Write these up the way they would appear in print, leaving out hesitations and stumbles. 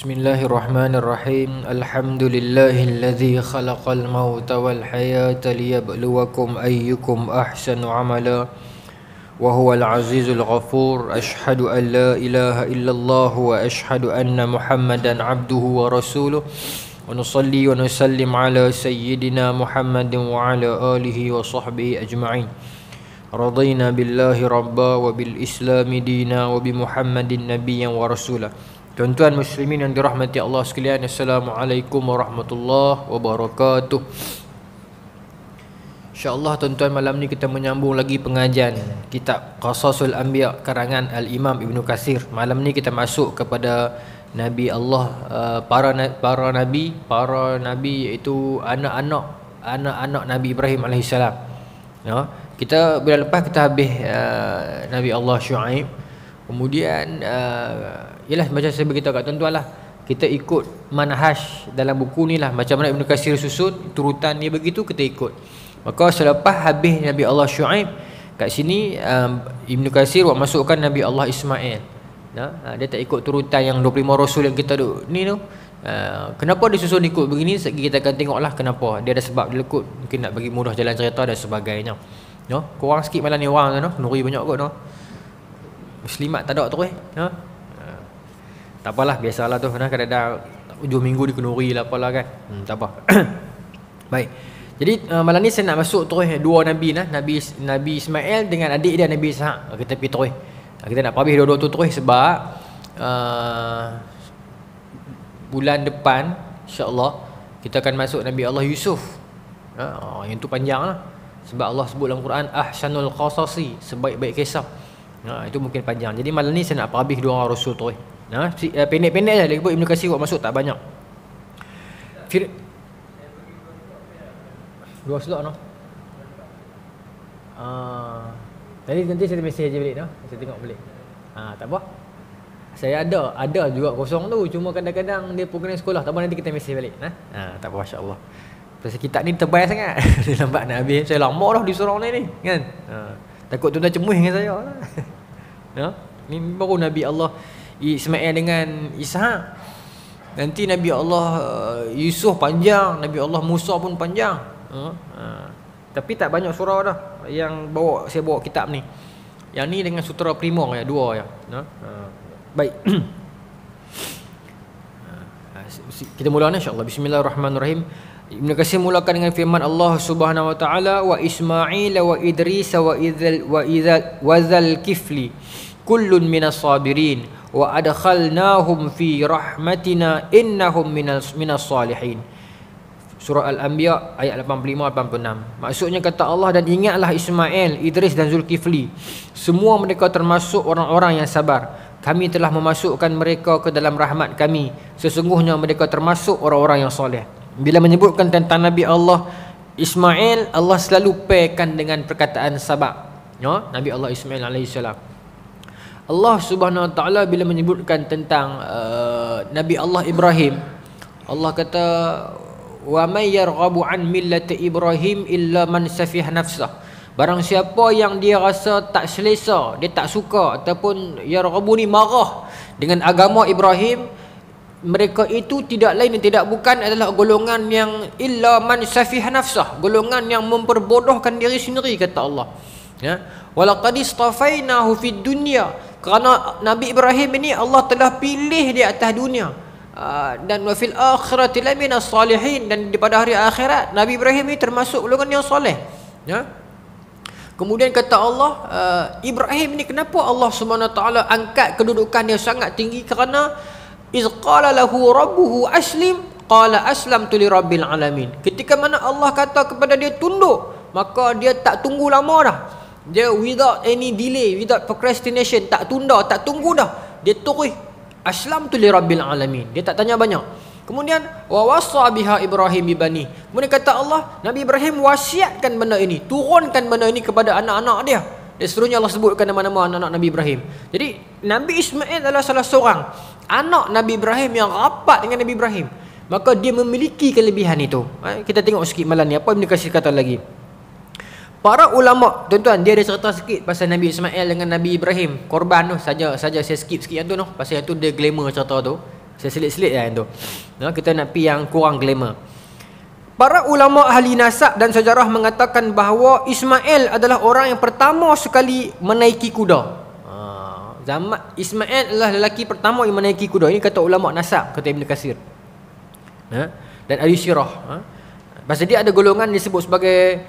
Bismillahirrahmanirrahim. Alhamdulillahilladzi khalaqal mauta wal hayata liyabluwakum ayyukum ahsanu amala wa huwal azizul ghafur. Ashhadu an la ilaha illallah wa ashhadu anna Muhammadan abduhu wa rasuluh. Wa nusalli wa nusallim ala sayyidina Muhammadin wa ala alihi wa sahbihi ajma'in. Radina billahi rabba wa bil islami dina wa bi Muhammadin nabiyyan wa rasulah. Tuan-tuan muslimin yang dirahmati Allah sekalian, Assalamualaikum warahmatullahi wabarakatuh. InsyaAllah tuan-tuan, malam ni kita menyambung lagi pengajian kitab Qasasul Anbiya karangan Al-Imam Ibn Katsir. Malam ni kita masuk kepada Nabi Allah, para nabi iaitu anak-anak Nabi Ibrahim AS. Ya, kita bulan lepas kita habis Nabi Allah Syuaib. Kemudian ialah macam saya beritahu kat tuan-tuan lah, kita ikut manhaj dalam buku ni lah, macam mana Ibn Katsir susun, turutan dia begitu kita ikut. Maka selepas habis Nabi Allah Syuaib, kat sini Ibn Katsir masukkan Nabi Allah Ismail. Dia tak ikut turutan yang 25 Rasul yang kita duk ni tu. Kenapa dia susun ikut begini? Kita akan tengoklah kenapa. Dia ada sebab dia ikut, mungkin nak bagi mudah jalan cerita dan sebagainya. Kurang sikit malam ni orang tu, nuri banyak kot. Muslimat tak ada tu tak apalah, biasalah tu. Kadang-kadang ujung minggu dia kenuri lah apalah kan. Tak apa. Baik. Jadi malam ni saya nak masuk terus dua nabi lah, Nabi Ismail dengan adik dia Nabi Ishaq. Kita pergi terus. Kita nak habis dua-dua tu terus sebab bulan depan insya-Allah kita akan masuk Nabi Allah Yusuf. Yang tu panjang lah. Sebab Allah sebut dalam Quran ahsanul qasasi, sebaik-baik kisah. Itu mungkin panjang. Jadi malam ni saya nak habis dua orang Rasul terus. Pendek-pendek je. Lagi pun Ibn Katsir buat masuk tak banyak. Dua slot no. Nanti saya mesej je balik no. Saya tengok balik. Tak apa. Saya ada juga kosong tu. Cuma kadang-kadang dia program sekolah. Tak apa, nanti kita mesej balik. Tak apa, masya-Allah. Pasal kitab ni tebal sangat. Dia lambat nak habis. Saya lama dah di sorang ni kan. Takut tuan-tuan cemuh dengan saya lah. Ni baru Nabi Allah Ismail dengan Ishaq. Nanti Nabi Allah Yusuf panjang, Nabi Allah Musa pun panjang. Tapi tak banyak surah dah yang saya bawa kitab ni. Yang ni dengan sutera primor ya, dua ya. Baik. Kita mula insya-Allah. Bismillahirrahmanirrahim. Ibn Katsir mulakan dengan firman Allah Subhanahu wa taala, wa Ismail wa Idris wa Zal Kifli kullun minas sabirin wa adkhalnahum fi rahmatina innahum minas salihin. Surah Al-Anbiya ayat 85-86. Maksudnya kata Allah, dan ingatlah Ismail, Idris dan Zulkifli, semua mereka termasuk orang-orang yang sabar. Kami telah memasukkan mereka ke dalam rahmat kami. Sesungguhnya mereka termasuk orang-orang yang soleh. Bila menyebutkan tentang Nabi Allah Ismail, Allah selalu pairkan dengan perkataan sabar. Nabi Allah Ismail alaihissalam. Allah Subhanahu wa taala bila menyebutkan tentang Nabi Allah Ibrahim, Allah kata, wa may yarghabu an millati Ibrahim illa man safiha nafsah. Barang siapa yang dia rasa tak selesa, dia tak suka ataupun yarghabu ni marah dengan agama Ibrahim, mereka itu tidak lain dan tidak bukan adalah golongan yang illa man safiha nafsah, golongan yang memperbodohkan diri sendiri, kata Allah. Walaqad istafainahu fid dunya, kerana Nabi Ibrahim ini Allah telah pilih di atas dunia, dan wa fil akhirati laminas salihin, dan pada hari akhirat Nabi Ibrahim ini termasuk golongan yang soleh. Kemudian kata Allah, Ibrahim ini kenapa Allah Subhanahu wa taala angkat kedudukan dia sangat tinggi? Kerana iz qala lahu rabbuhu aslim qala aslamtu lirabbil alamin. Ketika mana Allah kata kepada dia tunduk, maka dia tak tunggu lama dah. Dia without any delay, without procrastination, tak tunda, tak tunggu dah. Dia terus aslamtu lirabbil alamin. Dia tak tanya banyak. Kemudian wa wassa biha Ibrahim bibani. Kemudian kata Allah, Nabi Ibrahim wasiatkan benda ini, turunkan benda ini kepada anak-anak dia. Dan seterusnya Allah sebutkan nama-nama anak-anak Nabi Ibrahim. Jadi Nabi Ismail adalah salah seorang anak Nabi Ibrahim yang rapat dengan Nabi Ibrahim. Maka dia memiliki kelebihan itu. Kita tengok sikit malam ni apa Ibn Katsir kata lagi. Para ulama, tuan-tuan, dia ada cerita sikit pasal Nabi Ismail dengan Nabi Ibrahim. Korban tu saja saya skip sikit yang tu noh. Pasal yang tu dia glamour cerita tu. Saya selit-selit yang tu. Kita nak pi yang kurang glamour. Para ulama ahli nasab dan sejarah mengatakan bahawa Ismail adalah orang yang pertama sekali menaiki kuda. Zaman Ismail adalah lelaki pertama yang menaiki kuda. Ini kata ulama nasab, kata Ibn Katsir. Dan ahli sirah. Pasal dia ada golongan disebut sebagai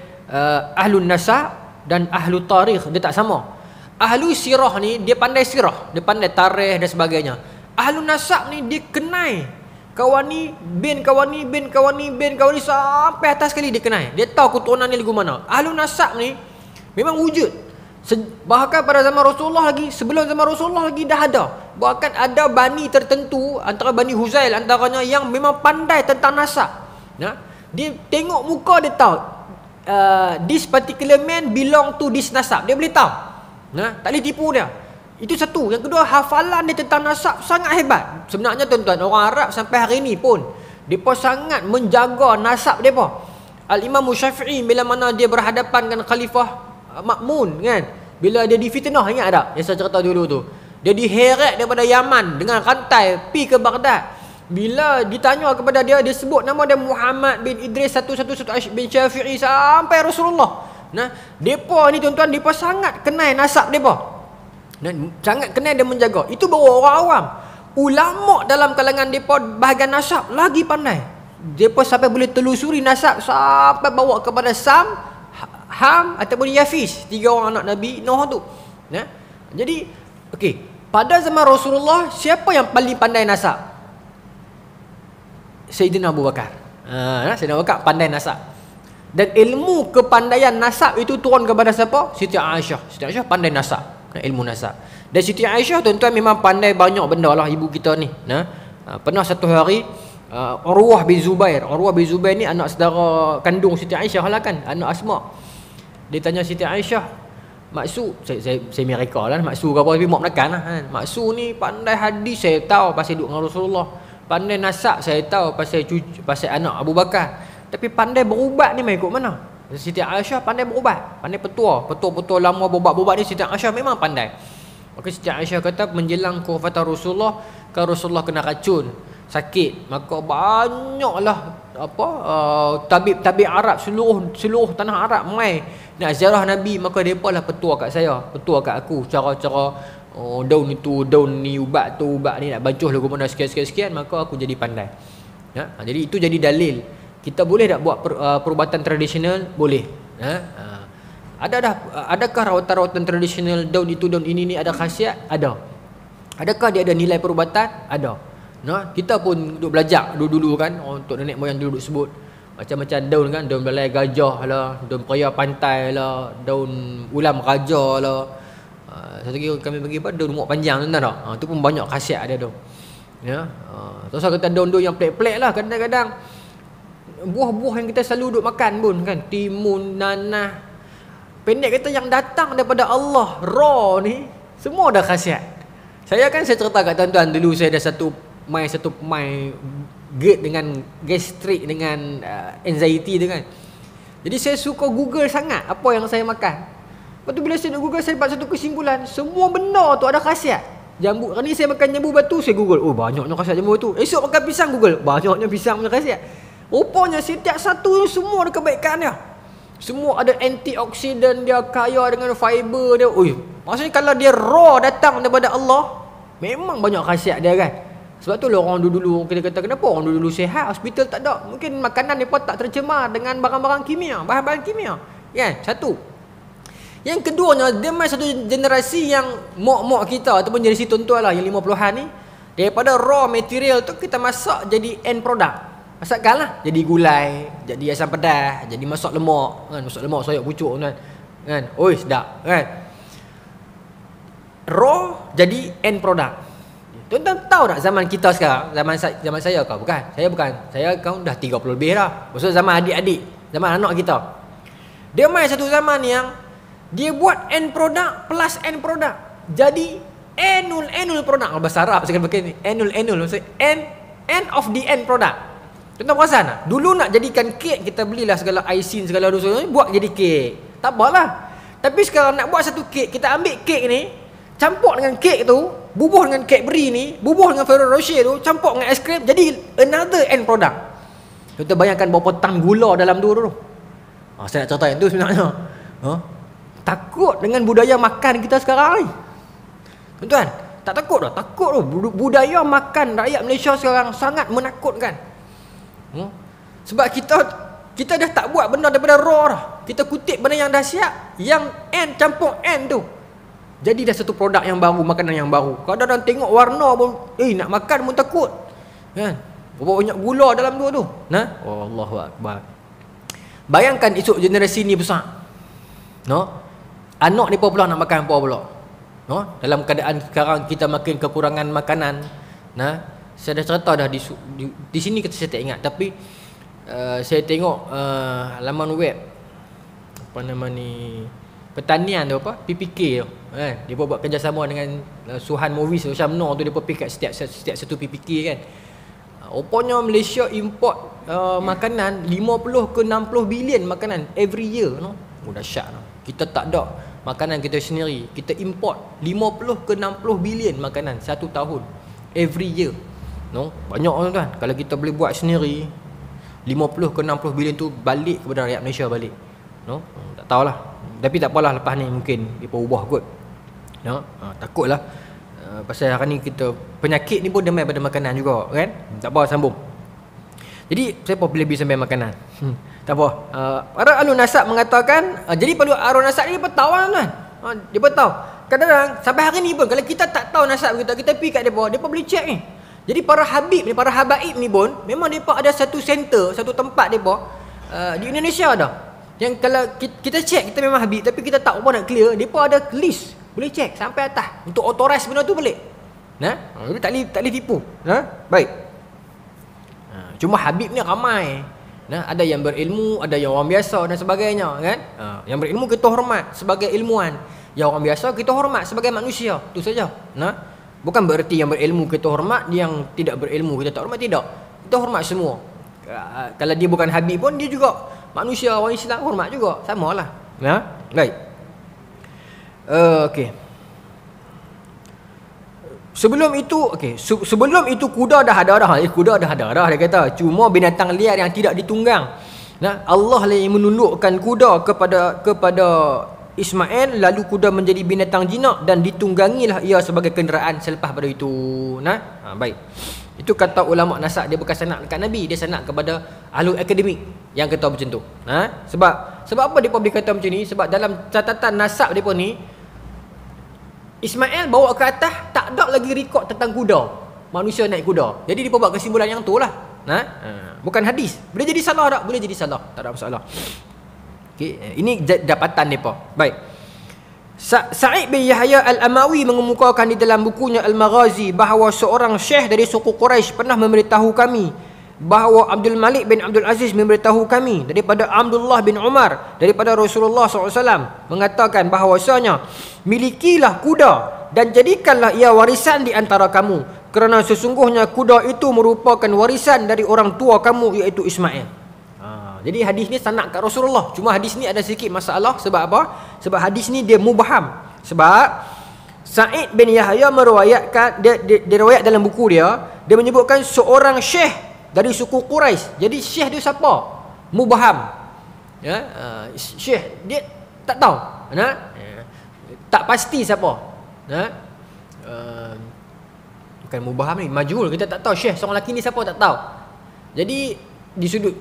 ahlun nasab dan ahlu tarikh. Dia tak sama. Ahlu sirah ni dia pandai sirah, dia pandai tarikh dan sebagainya. Ahlu nasab ni dia kenai kawan ni bin kawan ni bin kawan ni bin kawan ni sampai atas sekali dia kenai. Dia tahu keturunan ni lagu mana. Ahlu nasab ni memang wujud. Bahkan pada zaman Rasulullah lagi, sebelum zaman Rasulullah lagi dah ada. Bahkan ada bani tertentu, antara Bani Huzail antaranya, yang memang pandai tentang nasab. Dia tengok muka dia tahu this particular man belong to this nasab. Dia boleh tahu. Tak boleh tipu dia. Itu satu. Yang kedua, hafalan dia tentang nasab sangat hebat. Sebenarnya tuan-tuan, orang Arab sampai hari ni pun mereka sangat menjaga nasab mereka. Al-Imam Syafi'i bila mana dia berhadapan dengan Khalifah Ma'mun kan, bila dia difitnah, ingat tak yang saya cerita dulu tu? Dia diheret daripada Yaman dengan rantai pi ke Baghdad. Bila ditanya kepada dia, dia sebut nama dia Muhammad bin Idris 111 bin Syafi'i sampai Rasulullah. Depa ni tuan-tuan, depa sangat kenal nasab depa. Sangat kenal dan menjaga. Itu baru orang awam. Ulama dalam kalangan depa bahagian nasab lagi pandai. Depa sampai boleh telusuri nasab sampai bawa kepada Sam, Ham ataupun Yafis, 3 orang anak Nabi Nuh tu. Jadi okey, pada zaman Rasulullah siapa yang paling pandai nasab? Sayyidina Abu Bakar. Sayyidina Abu Bakar pandai nasab. Dan ilmu kepandaian nasab itu turun kepada siapa? Siti Aisyah. Siti Aisyah pandai nasab, ilmu nasab. Dan Siti Aisyah tuan-tuan memang pandai banyak benda lah ibu kita ni. Pernah satu hari Urwah bin Zubair. Urwah bin Zubair ni anak saudara kandung Siti Aisyah lah kan, anak Asma. Dia tanya Siti Aisyah, maksud saya mereka lah, maksud apa tapi mau menekan lah kan. Maksud ni pandai hadis saya tahu pasal duduk dengan Rasulullah. Pandai nasab saya tahu pasal anak Abu Bakar. Tapi pandai berubat ni mai ikut mana? Siti Aisyah pandai berubat, pandai petua lama berubat-berubat ni Siti Aisyah memang pandai. Maka Siti Aisyah kata menjelang kewafatan Rasulullah, kan Rasulullah kena racun, sakit, maka banyaklah tabib-tabib Arab seluruh tanah Arab mai nak ziarah Nabi. Maka depa lah petua kat saya, petua kat aku cara-cara daun ni ubat tu ubat ni nak bancuh lagu mana sekian. Maka aku jadi pandai. Jadi itu jadi dalil kita boleh tak buat perubatan tradisional? Boleh. Adakah rawatan-rawatan tradisional daun itu daun ini ni ada khasiat? Ada. Adakah dia ada nilai perubatan? Ada. Kita pun duduk belajar dulu kan, untuk nenek moyang dulu sebut macam-macam daun kan, daun belai gajah lah, daun pria pantai lah, daun ulam raja lah. Satu lagi kami bagi apa, daun rumah panjang tu tak? Tu pun banyak khasiat ada tu. Terus kata daun-daun yang pelik-pelik lah. Kadang-kadang buah-buah yang kita selalu duduk makan pun kan, timun, nanah, pendek kata yang datang daripada Allah raw ni, semua ada khasiat. Saya cerita kat tuan-tuan dulu, saya ada satu mai GERD dengan gastrik dengan anxiety tu kan. Jadi saya suka Google sangat apa yang saya makan. Lepas tu bila saya Google, saya dapat satu kesimpulan, semua benda tu ada khasiat. Jambu, hari ni saya makan jambu batu, saya Google, oh banyaknya khasiat jambu batu. Esok makan pisang, Google, banyaknya pisang punya khasiat. Rupanya setiap satu tu semua ada kebaikan dia. Semua ada antioksidan dia, kaya dengan fiber dia. Maksudnya kalau dia raw datang daripada Allah, memang banyak khasiat dia kan. Sebab tu orang dulu kita kata, kenapa orang dulu sihat, hospital tak ada? Mungkin makanan mereka tak tercemar dengan barang-barang kimia, bahan-bahan kimia. Kan? Satu. Yang keduanya, dia masih satu generasi yang mak-mak kita ataupun generasi tuan-tuan lah yang 50-an ni, daripada raw material tu kita masak jadi end product. Masakkan lah, jadi gulai, jadi asam pedas, jadi masak lemak kan, masak lemak soyak pucuk kan. Oi sedap kan. Raw jadi end product. Tuan-tuan tahu tak zaman kita sekarang, zaman saya kau bukan? Saya kau dah 30 lebih dah. Maksud zaman adik-adik, zaman anak kita. Dia main satu zaman yang dia buat end product plus end product. Jadi annual product. Bahasa Arab saya pakai ni. Annual maksud end of the end product. Tuan-tuan perasan tak? Dulu nak jadikan kek, kita belilah segala icing segala buat jadi kek. Tak apalah. Tapi sekarang nak buat satu kek, kita ambil kek ni, campur dengan kek tu, bubuh dengan Cadbury ni, bubuh dengan Ferrero Rocher tu, campur dengan aiskrim, jadi another end product. Kita bayangkan berapa tan gula dalam tu dulu. Saya nak cerita yang tu sebenarnya. Takut dengan budaya makan kita sekarang ni. Tuan-tuan, tak takut dah. Takut tu. Budaya makan rakyat Malaysia sekarang sangat menakutkan. Sebab kita dah tak buat benda daripada raw dah. Kita kutip benda yang dah siap, yang end campur end tu. Jadi dah satu produk yang baru, makanan yang baru. Kadang-kadang tengok warna pun, nak makan pun takut. Kan? Berapa banyak gula dalam tu. Nah, Allahu akbar. Bayangkan esok generasi ni besar. Anak ni pula nak makan apa pula. Dalam keadaan sekarang kita makin kekurangan makanan. Saya dah cerita dah di sini saya tak ingat, tapi saya tengok laman web apa nama ni, pertanian tu apa, PPK tu. Dia buat kerjasama dengan Suhan Movies macam tu, dia pergi kat setiap satu PPK kan. Rupanya Malaysia import makanan 50 ke 60 bilion makanan every year. Dahsyat. Kita tak ada makanan kita sendiri. Kita import 50 ke 60 bilion makanan satu tahun every year. Banyak tuan. Kalau kita boleh buat sendiri, 50 ke 60 bilion tu balik kepada rakyat Malaysia balik. Tak tahulah. Tapi tak apalah, lepas ni mungkin dia ubah kot. Takutlah. Pasal hari ni kita penyakit ni pun demai pada makanan juga kan. Tak apa, sambung. Jadi saya pun lebih sampai makanan. Tak apa. Para ahli nasab mengatakan jadi perlu ahli nasab ni dia tahu kan. Dia tahu. Kadang-kadang sampai hari ni pun kalau kita tak tahu nasab kita pergi kat depa, depa boleh check ni. Jadi para habib ni, para habaib ni pun memang depa ada satu center, satu tempat depa di Indonesia dah. Yang kalau kita check kita memang habib, tapi kita tak apa nak clear, depa ada list. Boleh check sampai atas untuk authorize benda tu boleh. Tak boleh tipu. Baik. Cuma habib ni ramai. Ada yang berilmu, ada yang orang biasa dan sebagainya kan. Yang berilmu kita hormat sebagai ilmuwan. Yang orang biasa kita hormat sebagai manusia. Tu saja. Bukan bererti yang berilmu kita hormat, yang tidak berilmu kita tak hormat, tidak. Kita hormat semua. Kalau dia bukan habib pun dia juga manusia, orang Islam hormat juga. Samalah. Baik. Okey. Sebelum itu kuda dah ada dah. Kuda dah ada dah dia kata. Cuma binatang liar yang tidak ditunggang. Allah lah yang menundukkan kuda kepada Ismail, lalu kuda menjadi binatang jinak dan ditunggangilah ia sebagai kenderaan selepas pada itu. Baik. Itu kata ulama nasab, dia bukan sanad dekat Nabi, dia sanad kepada ahli akademik yang kata macam tu. Sebab apa depa boleh kata macam ni? Sebab dalam catatan nasab depa ni, Ismail bawa ke atas tak ada lagi rekod tentang kuda. Manusia naik kuda. Jadi depa buat kesimpulan yang tu lah. Bukan hadis. Boleh jadi salah tak? Boleh jadi salah. Tak ada masalah. Okey, ini dapatan depa. Baik. Sa'id bin Yahya Al-Amawi mengemukakan di dalam bukunya Al-Maghazi bahawa seorang syekh dari suku Quraisy pernah memberitahu kami bahawa Abdul Malik bin Abdul Aziz memberitahu kami daripada Abdullah bin Umar daripada Rasulullah SAW mengatakan bahawasanya, milikilah kuda dan jadikanlah ia warisan di antara kamu, kerana sesungguhnya kuda itu merupakan warisan dari orang tua kamu, iaitu Ismail. Jadi hadis ni sanad kat Rasulullah. Cuma hadis ni ada sedikit masalah. Sebab apa? Sebab hadis ni dia mubham. Sebab Sa'id bin Yahya meriwayatkan, dia riwayat dalam buku dia menyebutkan seorang syekh dari suku Quraisy. Jadi syekh dia siapa? Mubham. Syekh dia tak tahu. Tak pasti siapa. Bukan mubham ni, majhul, kita tak tahu syekh seorang lelaki ni siapa, tak tahu. Jadi di sudut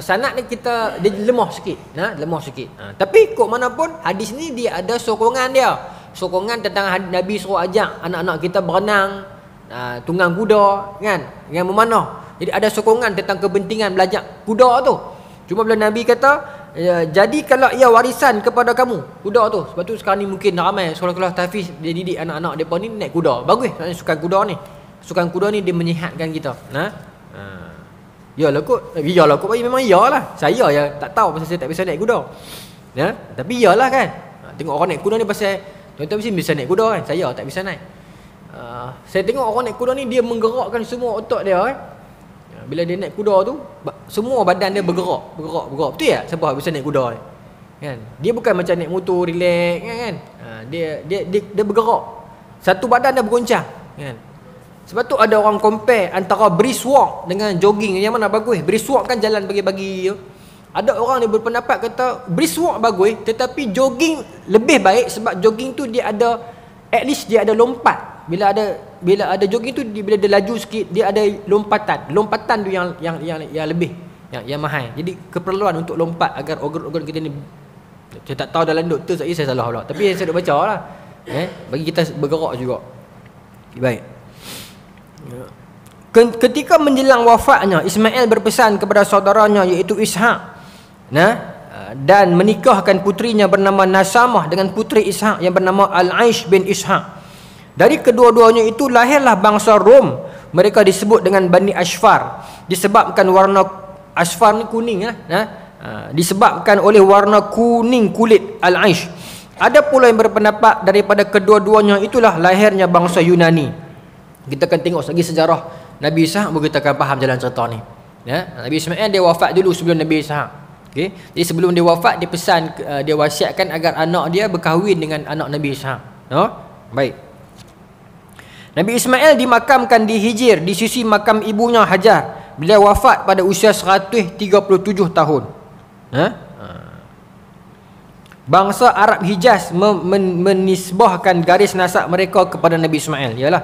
sanad ni dia lemah sikit, lemah sikit. Tapi kok mana pun hadis ni dia ada sokongan dia. Sokongan tentang Nabi suruh ajak anak-anak kita berenang, tunggang kuda kan, yang memanah. Jadi ada sokongan tentang kepentingan belajar kuda tu. Cuma bila Nabi kata, jadi kalau ia warisan kepada kamu kuda tu. Sebab tu sekarang ni mungkin ramai sekolah-sekolah tahfiz dia didik anak-anak depa ni naik kuda. Bagus sukan kuda ni. Sukan kuda ni dia menyihatkan kita. Yalah kot bagi memang iyalah. Saya yang tak tahu pasal saya tak biasa naik kuda. Tapi iyalah kan. Tengok orang naik kuda ni pasal tuan-tuan mesti bisa naik kuda kan. Saya tak bisa naik. Saya tengok orang naik kuda ni dia menggerakkan semua otot dia kan. Bila dia naik kuda tu semua badan dia bergerak. Betul tak? Siapa bisa naik kuda ni? Kan? Dia bukan macam naik motor relax kan. dia bergerak. Satu badan dah bergoncang, kan? Sebab tu ada orang compare antara brisk walk dengan jogging, yang mana bagus? Brisk walk kan jalan bagi-bagi. Ada orang dia berpendapat kata brisk walk bagus, tetapi jogging lebih baik sebab jogging tu dia ada, at least dia ada lompat. Bila ada jogging tu, bila dia laju sikit dia ada lompatan. Lompatan tu yang lebih yang mahal. Jadi keperluan untuk lompat agar organ-organ kita ni, saya tak tahu dalam doktor saya salah pula. Tapi saya dah baca lah. Bagi kita bergerak juga. Baik. Ketika menjelang wafatnya, Ismail berpesan kepada saudaranya iaitu Ishaq, dan menikahkan putrinya bernama Nasamah dengan putri Ishaq yang bernama Al-Aish bin Ishaq. Dari kedua-duanya itu lahirlah bangsa Rom. Mereka disebut dengan Bani Ashfar disebabkan warna Ashfar ni kuning, disebabkan oleh warna kuning kulit Al-Aish. Ada pula yang berpendapat daripada kedua-duanya itulah lahirnya bangsa Yunani. Kita akan tengok lagi sejarah Nabi Ishaq, baru kita akan faham jalan cerita ni. Nabi Ismail dia wafat dulu sebelum Nabi Ishaq. Okay? Jadi sebelum dia wafat, dia pesan, dia wasiatkan agar anak dia berkahwin dengan anak Nabi Ishaq. Baik. Nabi Ismail dimakamkan di Hijr di sisi makam ibunya Hajar. Beliau wafat pada usia 137 tahun. Bangsa Arab Hijaz menisbahkan garis nasab mereka kepada Nabi Ismail. Yalah.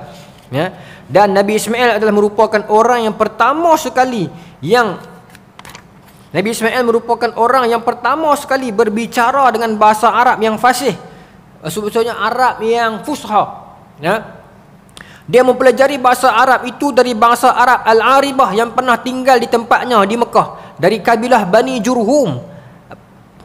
Dan Nabi Ismail adalah merupakan orang yang pertama sekali berbicara dengan bahasa Arab yang fasih. Sebetulnya Arab yang fusha. Dia mempelajari bahasa Arab itu dari bangsa Arab Al-Aribah yang pernah tinggal di tempatnya di Mekah, dari kabilah Bani Jurhum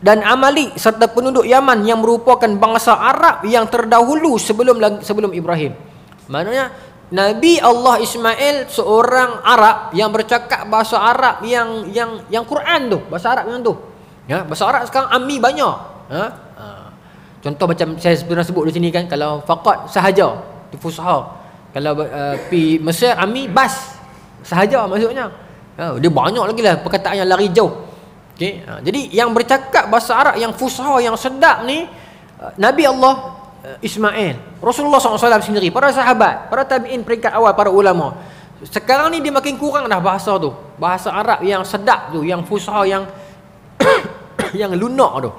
dan Amalik serta penduduk Yaman yang merupakan bangsa Arab yang terdahulu sebelum Ibrahim. Maknanya Nabi Allah Ismail seorang Arab yang bercakap bahasa Arab yang Quran tu, bahasa Arab yang tu. Bahasa Arab sekarang ammi banyak. Contoh macam saya pernah sebut di sini kan, kalau faqat sahaja tu fusha. Kalau pi Mesir ammi bas sahaja maksudnya. Dia banyak lagi lah perkataan yang lari jauh. Okey. Jadi yang bercakap bahasa Arab yang fusha, yang sedap ni Nabi Allah Ismail, Rasulullah SAW sendiri, para sahabat, para tabi'in peringkat awal, para ulama. Sekarang ni dia makin kurang dah bahasa tu, bahasa Arab yang sedap tu, yang fusha, yang yang lunak tu.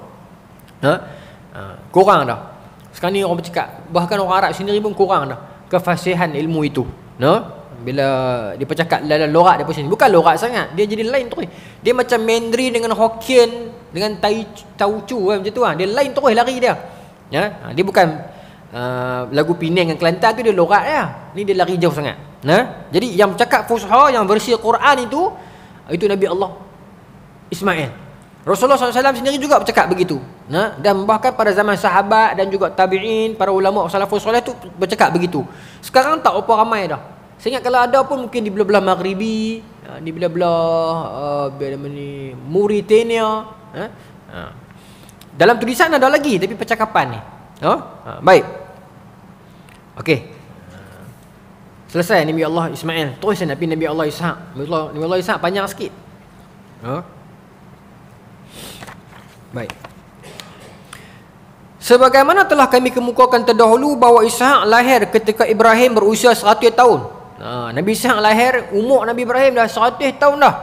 Kurang dah. Sekarang ni orang bercakap, bahkan orang Arab sendiri pun kurang dah kefasihan ilmu itu. Bila dia bercakap dalam lorat dia pun sini, bukan lorat sangat, dia jadi lain terus. Dia macam Mandarin dengan Hokkien dengan Taucu macam tu lah. Dia lain terus lari dia. Dia bukan lagu Penang dengan Kelantan tu dia lorat dia. Ni dia lari jauh sangat. Jadi yang bercakap fusha, yang versi Quran itu Nabi Allah Ismail. Rasulullah SAW sendiri juga bercakap begitu. Dan bahkan pada zaman sahabat dan juga tabi'in, para ulama salafus soleh tu bercakap begitu. Sekarang tak apa ramai dah. Saya ingat kalau ada pun mungkin di belah-belah Maghribi, di belah-belah Mauritania. Dalam tulisan ada lagi, tapi percakapan ni. Baik. Okey. Selesai Nabi Allah Ismail. Terus Nabi Allah Ishaq. Nabi Allah Ishaq panjang sikit. Baik. Sebagaimana telah kami kemukakan terdahulu bahawa Ishaq lahir ketika Ibrahim berusia 100 tahun. Nabi Ishaq lahir, umur Nabi Ibrahim dah 100 tahun dah.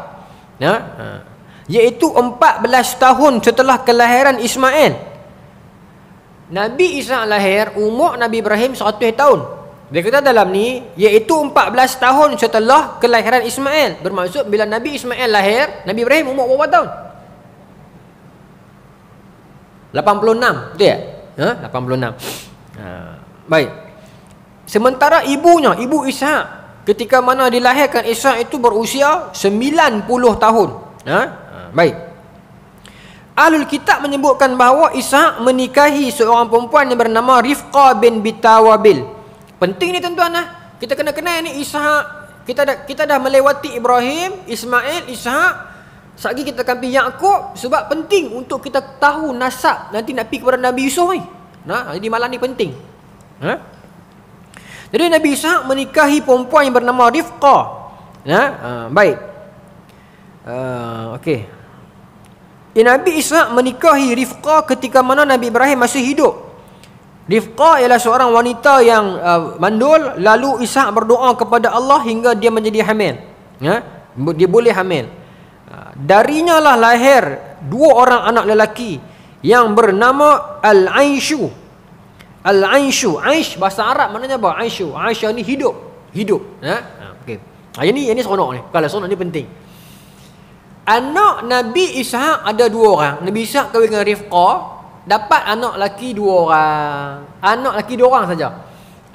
Iaitu 14 tahun setelah kelahiran Ismail. Nabi Ishaq lahir, umur Nabi Ibrahim 100 tahun. Dia kata dalam ni iaitu 14 tahun setelah kelahiran Ismail. Bermaksud bila Nabi Ismail lahir, Nabi Ibrahim umur berapa tahun? 86, betul tak? 86. Baik. Sementara ibunya, ibu Ishaq, ketika mana dilahirkan Ishaq itu berusia 90 tahun. Baik. Ahlul Kitab menyebutkan bahawa Ishaq menikahi seorang perempuan yang bernama Rifqah bin Bitawabil. Penting ni tuan-tuan lah. Kita kena kenal ni Ishaq. Kita dah melewati Ibrahim, Ismail, Ishaq. Sekali kita akan pergi Yaqub, sebab penting untuk kita tahu nasab nanti nak pergi kepada Nabi Yusuf ni. Jadi malam ni penting. Jadi Nabi Ishaq menikahi perempuan yang bernama Rifqah. Baik. Okey. Nabi Ishaq menikahi Rifqah ketika mana Nabi Ibrahim masih hidup. Rifqah ialah seorang wanita yang mandul, lalu Ishak berdoa kepada Allah hingga dia menjadi hamil. Ya? Dia boleh hamil. Darinya lah lahir 2 orang anak lelaki yang bernama Al-Aishu. Al-Aishu, Aish bahasa Arab maknanya apa? Aishu. Aisha ni hidup. Ya? Okey. Ini seronok ni. Kalau seronok ni penting. Anak Nabi Ishak ada 2 orang. Nabi Ishak kahwin dengan Rifqah, dapat anak lelaki 2 orang. Anak lelaki 2 orang saja.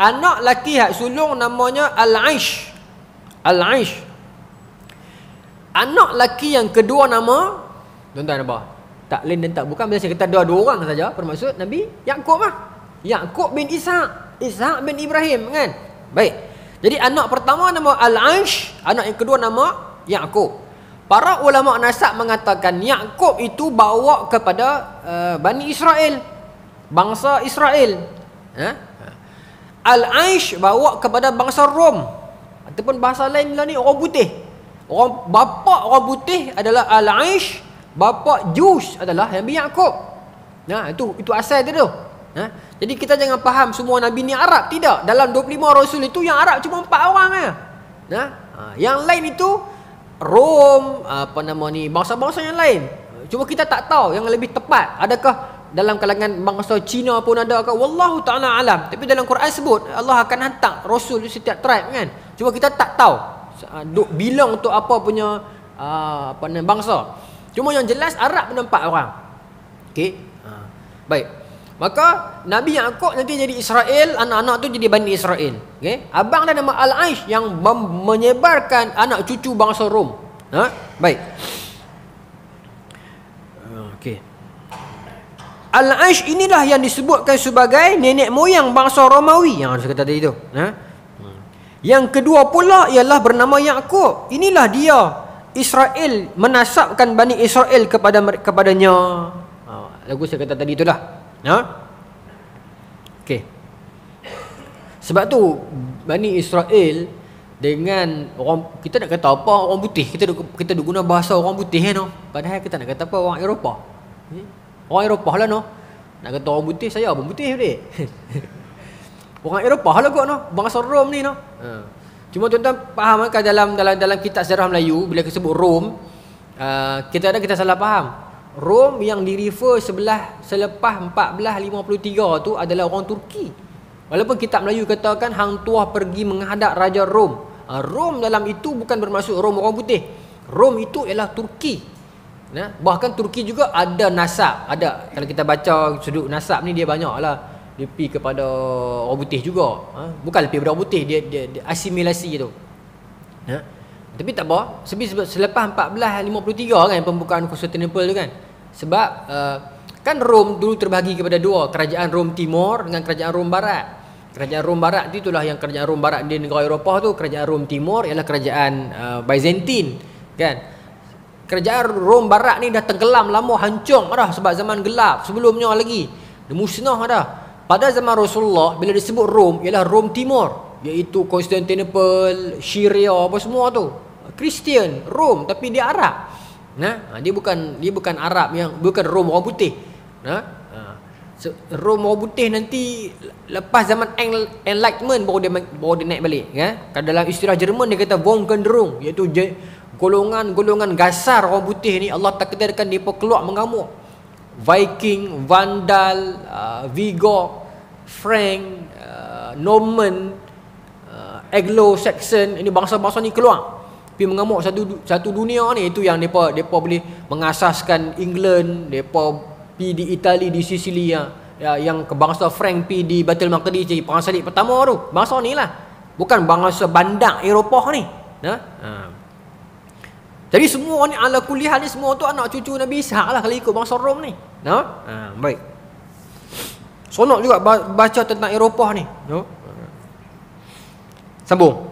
Anak lelaki hak sulung namanya Al-Aish. Al-Aish. Anak lelaki yang kedua nama, tuan-tuan apa? Tak lain dan tak bukan, bila saya kata ada 2 orang saja, bermaksud Nabi Yaqub lah. Yaqub bin Ishak, Ishak bin Ibrahim, kan? Baik. Jadi anak pertama nama Al-Aish, anak yang kedua nama Yaqub. Para ulama nasab mengatakan Yaqub itu bawa kepada Bani Israel, bangsa Israel. Al-Aish bawa kepada bangsa Rom, ataupun bahasa lain ni orang putih. Bapa orang putih adalah Al-Aish, bapa Jus adalah Nabi Yaqub. Nah, itu asal dia tu. Jadi kita jangan faham semua Nabi ni Arab. Tidak. Dalam 25 Rasul itu yang Arab cuma 4 orang aja. Yang lain itu Rom, bangsa-bangsa yang lain. Cuma kita tak tahu yang lebih tepat. Adakah dalam kalangan bangsa Cina pun ada ke? Wallahu ta'ala alam. Tapi dalam Quran sebut Allah akan hantar Rasul di setiap tribe, kan? Cuma kita tak tahu duk bilang untuk apa punya bangsa. Cuma yang jelas Arab pun 4 orang. Okey. Baik. Maka Nabi Yaqub nanti jadi Israel, anak-anak tu jadi Bani Israel. Okey. Abang dia nama Al-Aish yang menyebarkan anak cucu bangsa Rom. Baik. Okey. Al-Aish inilah yang disebutkan sebagai nenek moyang bangsa Romawi yang saya kata tadi tu. Yang kedua pula ialah bernama Yaqub. Inilah dia Israel menasabkan Bani Israel kepadanya. Lagu saya kata tadi itulah. Okey. Sebab tu Bani Israel dengan orang, kita nak kata apa, orang putih, kita guna bahasa orang putih, no? Padahal kita nak kata apa, orang Eropah. Orang Eropah lah, no. Nak kata orang putih, saya pun putih dik. Orang Eropah lah kot, no. Bangsa Rom ni, no. Cuma tuan-tuan faham kan, dalam kitab sejarah Melayu bila disebut Rom, kita salah faham. Rom yang direfer selepas 1453 tu adalah orang Turki. Walaupun kitab Melayu katakan hang tuah pergi menghadap Raja Rom. Rom dalam itu bukan bermaksud Rom orang putih. Rom itu ialah Turki. Bahkan Turki juga ada nasab. Ada. Kalau kita baca sudut nasab ni dia banyak lah. Dia pergi kepada orang putih juga. Bukan lebih kepada orang putih. Dia asimilasi tu. Tapi tak apa. Selepas 1453 kan pembukaan Constantinople tu kan. Sebab kan Rom dulu terbahagi kepada 2, kerajaan Rom Timur dengan kerajaan Rom Barat. Kerajaan Rom Barat itu itulah yang kerajaan Rom Barat di negara Eropah tu. Kerajaan Rom Timur ialah kerajaan Byzantine, kan. Kerajaan Rom Barat ni dah tenggelam lama, hancur dah sebab zaman gelap. Sebelumnya lagi dia musnah dah. Pada zaman Rasulullah bila disebut Rom ialah Rom Timur, iaitu Constantinople, Syria apa semua tu. Kristian, Rom, tapi dia Arab. Dia bukan Arab yang bukan Rom orang putih. Rom orang putih nanti lepas zaman Enlightenment baru dia naik balik, kan. Dalam istilah Jerman dia kata Volkswanderung, iaitu golongan gasar orang putih ni Allah takdirkan depa keluar mengamuk. Viking, Vandal, Vigor, Frank, Norman, Anglo-Saxon, ini bangsa-bangsa ni keluar pergi mengamuk satu dunia ni. Itu yang depa boleh mengasaskan England, depa pergi di Itali, di Sicilia, yang ke bangsa Frank pergi di Baitul Maqdis jadi perang salib pertama tu. Bangsa ni lah, bukan bangsa bandar Eropah ni. Jadi semua ni ala kuliah ni semua tu anak cucu Nabi Ishaq lah kalau ikut bangsa Rom ni. Baik. Sonok juga baca tentang Eropah ni. Sambung.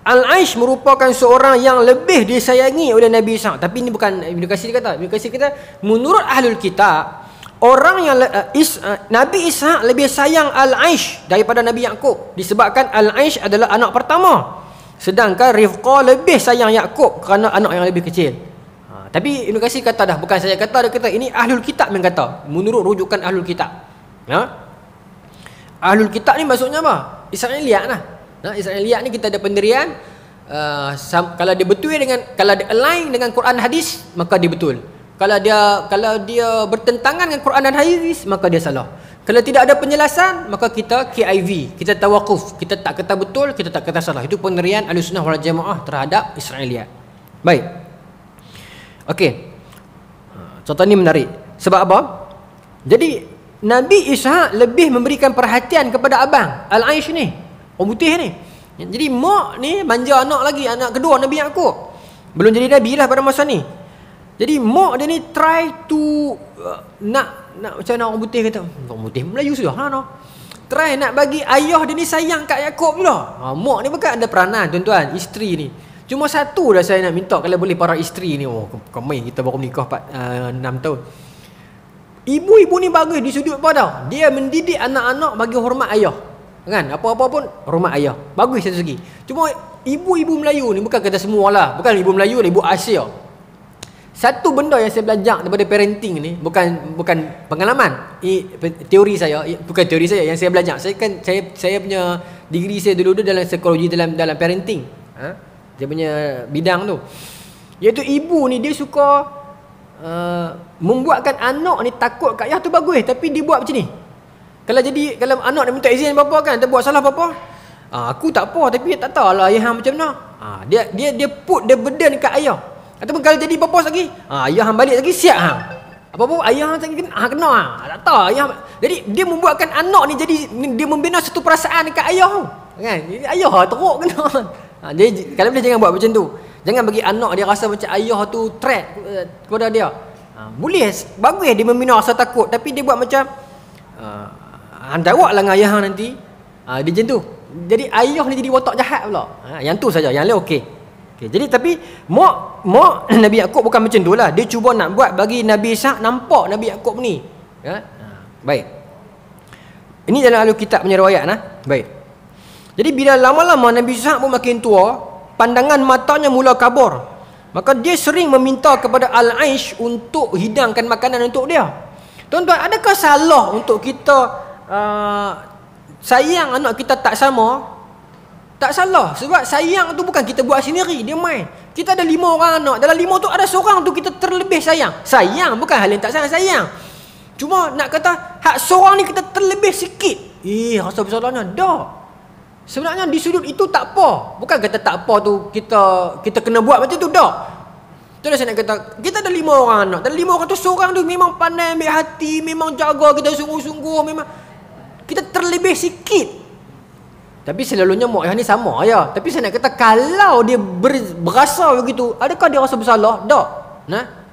Al-Aish merupakan seorang yang lebih disayangi oleh Nabi Ishaq. Tapi ini bukan Ibn Katsir kata. Ibn Katsir kata menurut ahlul kitab, orang yang Nabi Ishaq lebih sayang Al-Aish daripada Nabi Yaqub, disebabkan Al-Aish adalah anak pertama, sedangkan Rifqah lebih sayang Yaqub kerana anak yang lebih kecil. Tapi Ibn Katsir kata dah, bukan saya kata, dia kata ini Ahlul Kitab yang kata, menurut rujukan Ahlul Kitab. Ahlul Kitab ni maksudnya apa? Israiliyat lah. Israiliyat ni kita ada pendirian, kalau dia betul dengan, kalau dia align dengan Quran hadis, maka dia betul. Kalau dia bertentangan dengan Quran dan hadis, maka dia salah. Kalau tidak ada penjelasan, maka kita KIV, kita tawakuf, kita tak kata betul, kita tak kata salah. Itu pendirian Ahlussunnah wal Jamaah terhadap Israiliyat. Baik. Okey. Contoh ni menarik. Sebab apa? Jadi Nabi Ishaq lebih memberikan perhatian kepada abang Al-Aish ni, orang putih ni. Jadi mak ni manja anak lagi, anak kedua Nabi Yaqub. Belum jadi Nabi lah pada masa ni. Jadi mak dia ni try to nak macam mana orang putih kata, orang putih Melayu sudah lah no. Try nak bagi ayah dia ni sayang kat Yaqub pula. Mak ni bukan ada peranan tuan-tuan, isteri ni. Cuma satu dah saya nak minta, kalau boleh para isteri ni, kami kita baru menikah 6 tahun. Ibu-ibu ni bagus di sudut apa tau? Dia mendidik anak-anak bagi hormat ayah. Kan? Apa-apa pun hormat ayah. Bagus satu segi. Cuma ibu-ibu Melayu ni, bukan kata semualah, bukan ibu Melayu lah, ibu Asia. Satu benda yang saya belajar daripada parenting ni, bukan pengalaman, teori saya, bukan teori saya yang saya belajar. Saya punya degree saya dulu dalam psikologi, dalam parenting. Dia punya bidang tu. Iaitu ibu ni dia suka membuatkan anak ni takut kat ayah tu bagus, tapi dia buat macam ni. Kalau anak dia minta izin apa kan, dia buat salah apa, aku tak apa, tapi tak tahulah ayah hang macam mana. Dia put the burden kat ayah. Ataupun kalau jadi apa lagi, ayah hang balik lagi siap hang. Apa-apa ayah hang lagi kena tak tahu ayah. Jadi dia membuatkan anak ni jadi, dia membina satu perasaan dekat ayah tu. Kan? Ayah teruk kena. Kalau boleh jangan buat macam tu. Jangan bagi anak dia rasa macam ayah tu threat kepada dia. Boleh, bagus dia membina rasa takut, tapi dia buat macam jawablah dengan ayah nanti. Dia macam tu. Jadi ayah ni jadi watak jahat pula. Yang tu saja, yang lain okey. Jadi tapi mak Nabi Yaqub bukan macam tu lah. Dia cuba nak buat bagi Nabi Ishaq nampak Nabi Yaqub ni. Baik. Ini dalam Ahlul Kitab punya riwayat Baik. Jadi bila lama-lama Nabi Ishaq pun makin tua, pandangan matanya mula kabur. Maka dia sering meminta kepada Al-Aish untuk hidangkan makanan untuk dia. Tuan-tuan, adakah salah untuk kita sayang anak kita tak sama? Tak salah. Sebab sayang tu bukan kita buat sendiri, dia main. Kita ada 5 orang anak, dalam 5 tu ada seorang tu kita terlebih sayang. Sayang bukan hal yang tak sayang. Cuma nak kata hak seorang ni kita terlebih sikit, rasa bersalahnya. Tak. Sebenarnya di sudut itu tak apa. Bukan kata tak apa tu kita kena buat macam tu, tak. Tu dah saya nak kata, kita ada 5 orang anak. Dalam 5 orang tu seorang tu memang pandai ambil hati, memang jaga kita sungguh-sungguh, memang kita terlebih sikit. Tapi selalunya mak ayah ni sama ya. Tapi saya nak kata, kalau dia berasa begitu, adakah dia rasa bersalah? Tak.